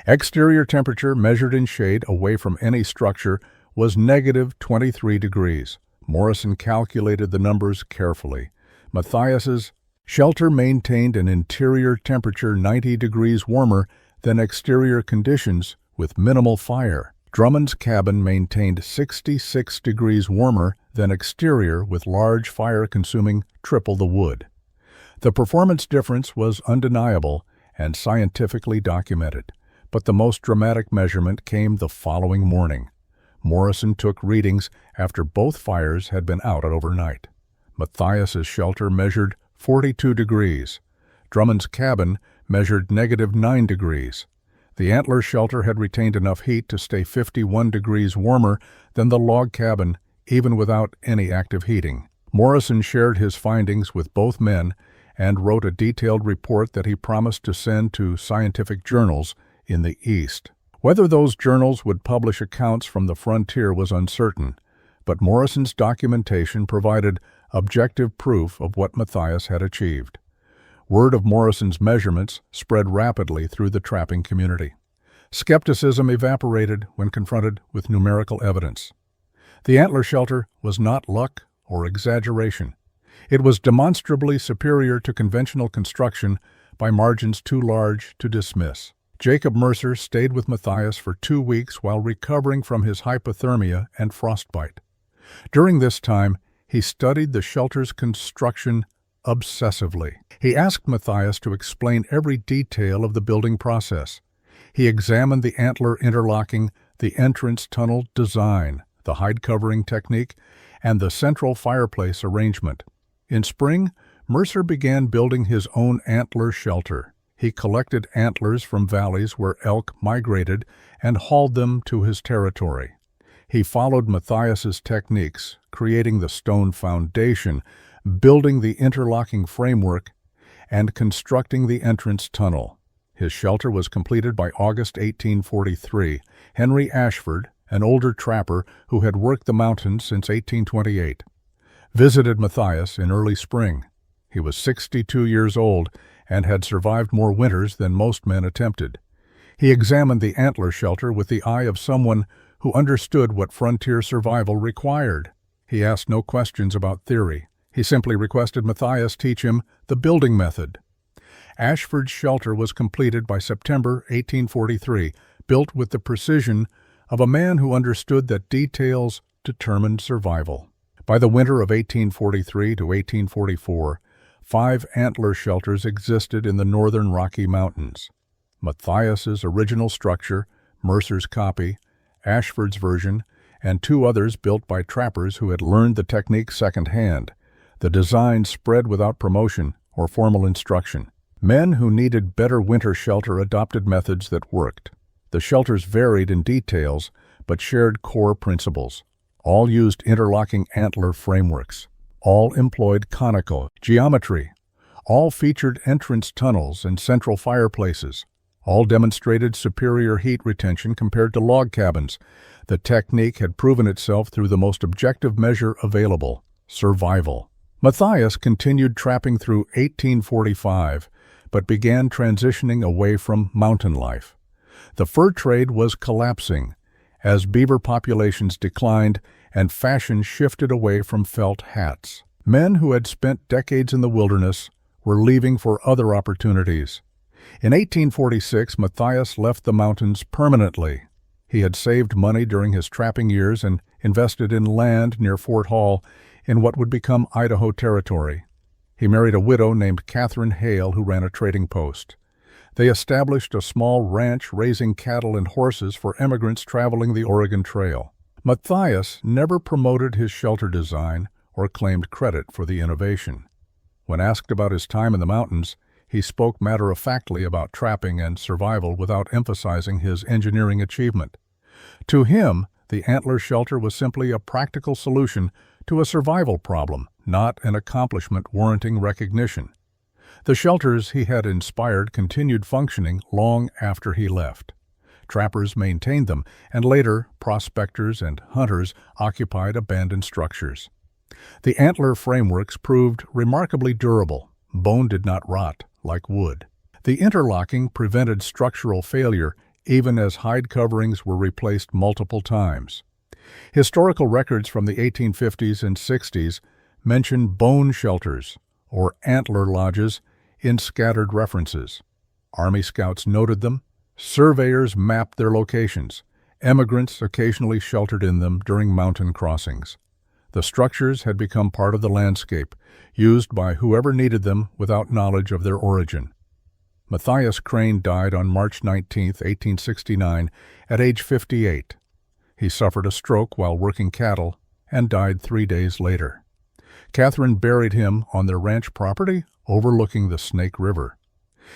S1: Exterior temperature measured in shade away from any structure was negative 23 degrees. Morrison calculated the numbers carefully. Matthias's shelter maintained an interior temperature 90 degrees warmer than exterior conditions with minimal fire. Drummond's cabin maintained 66 degrees warmer than exterior with large fire consuming triple the wood. The performance difference was undeniable and scientifically documented, but the most dramatic measurement came the following morning. Morrison took readings after both fires had been out overnight. Matthias's shelter measured 42 degrees. Drummond's cabin measured negative 9 degrees. The antler shelter had retained enough heat to stay 51 degrees warmer than the log cabin, even without any active heating. Morrison shared his findings with both men and wrote a detailed report that he promised to send to scientific journals in the East. Whether those journals would publish accounts from the frontier was uncertain, but Morrison's documentation provided objective proof of what Matthias had achieved. Word of Morrison's measurements spread rapidly through the trapping community. Skepticism evaporated when confronted with numerical evidence. The antler shelter was not luck or exaggeration. It was demonstrably superior to conventional construction by margins too large to dismiss. Jacob Mercer stayed with Matthias for 2 weeks while recovering from his hypothermia and frostbite. During this time, he studied the shelter's construction obsessively. He asked Matthias to explain every detail of the building process. He examined the antler interlocking, the entrance tunnel design, the hide covering technique, and the central fireplace arrangement. In spring, Mercer began building his own antler shelter. He collected antlers from valleys where elk migrated and hauled them to his territory. He followed Matthias's techniques, creating the stone foundation, building the interlocking framework, and constructing the entrance tunnel. His shelter was completed by August 1843. Henry Ashford, an older trapper who had worked the mountains since 1828, visited Matthias in early spring. He was 62 years old and had survived more winters than most men attempted. He examined the antler shelter with the eye of someone who understood what frontier survival required. He asked no questions about theory. He simply requested Matthias teach him the building method. Ashford's shelter was completed by September 1843, built with the precision of a man who understood that details determined survival. By the winter of 1843 to 1844, 5 antler shelters existed in the northern Rocky Mountains. Matthias's original structure, Mercer's copy, Ashford's version, and 2 others built by trappers who had learned the technique secondhand. The design spread without promotion or formal instruction. Men who needed better winter shelter adopted methods that worked. The shelters varied in details, but shared core principles. All used interlocking antler frameworks. All employed conical geometry. All featured entrance tunnels and central fireplaces. All demonstrated superior heat retention compared to log cabins. The technique had proven itself through the most objective measure available: survival. Matthias continued trapping through 1845, but began transitioning away from mountain life. The fur trade was collapsing as beaver populations declined and fashion shifted away from felt hats. Men who had spent decades in the wilderness were leaving for other opportunities. In 1846, Matthias left the mountains permanently. He had saved money during his trapping years and invested in land near Fort Hall in what would become Idaho Territory. He married a widow named Catherine Hale who ran a trading post. They established a small ranch raising cattle and horses for emigrants traveling the Oregon Trail. Matthias never promoted his shelter design or claimed credit for the innovation. When asked about his time in the mountains, he spoke matter-of-factly about trapping and survival without emphasizing his engineering achievement. To him, the antler shelter was simply a practical solution to a survival problem, not an accomplishment warranting recognition. The shelters he had inspired continued functioning long after he left. Trappers maintained them, and later, prospectors and hunters occupied abandoned structures. The antler frameworks proved remarkably durable. Bone did not rot like wood. The interlocking prevented structural failure even as hide coverings were replaced multiple times. Historical records from the 1850s and 60s mention bone shelters, or antler lodges, in scattered references. Army scouts noted them. Surveyors mapped their locations. Emigrants occasionally sheltered in them during mountain crossings. The structures had become part of the landscape, used by whoever needed them without knowledge of their origin. Matthias Crane died on March 19, 1869, at age 58. He suffered a stroke while working cattle and died 3 days later. Catherine buried him on their ranch property overlooking the Snake River.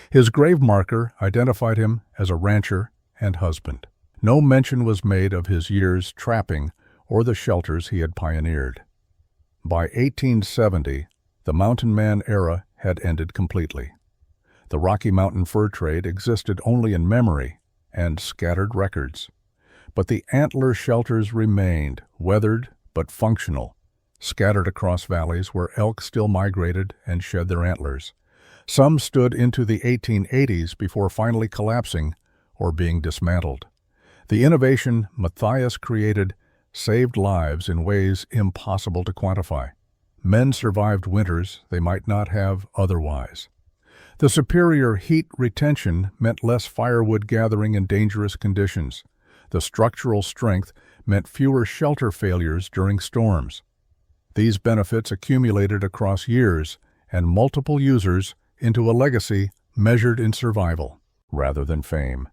S1: His grave marker identified him as a rancher and husband. No mention was made of his years trapping or the shelters he had pioneered. By 1870, the mountain man era had ended completely. The Rocky Mountain fur trade existed only in memory and scattered records. But the antler shelters remained, weathered but functional, scattered across valleys where elk still migrated and shed their antlers. Some stood into the 1880s before finally collapsing or being dismantled. The innovation Matthias created saved lives in ways impossible to quantify. Men survived winters they might not have otherwise. The superior heat retention meant less firewood gathering in dangerous conditions. The structural strength meant fewer shelter failures during storms. These benefits accumulated across years and multiple users into a legacy measured in survival rather than fame.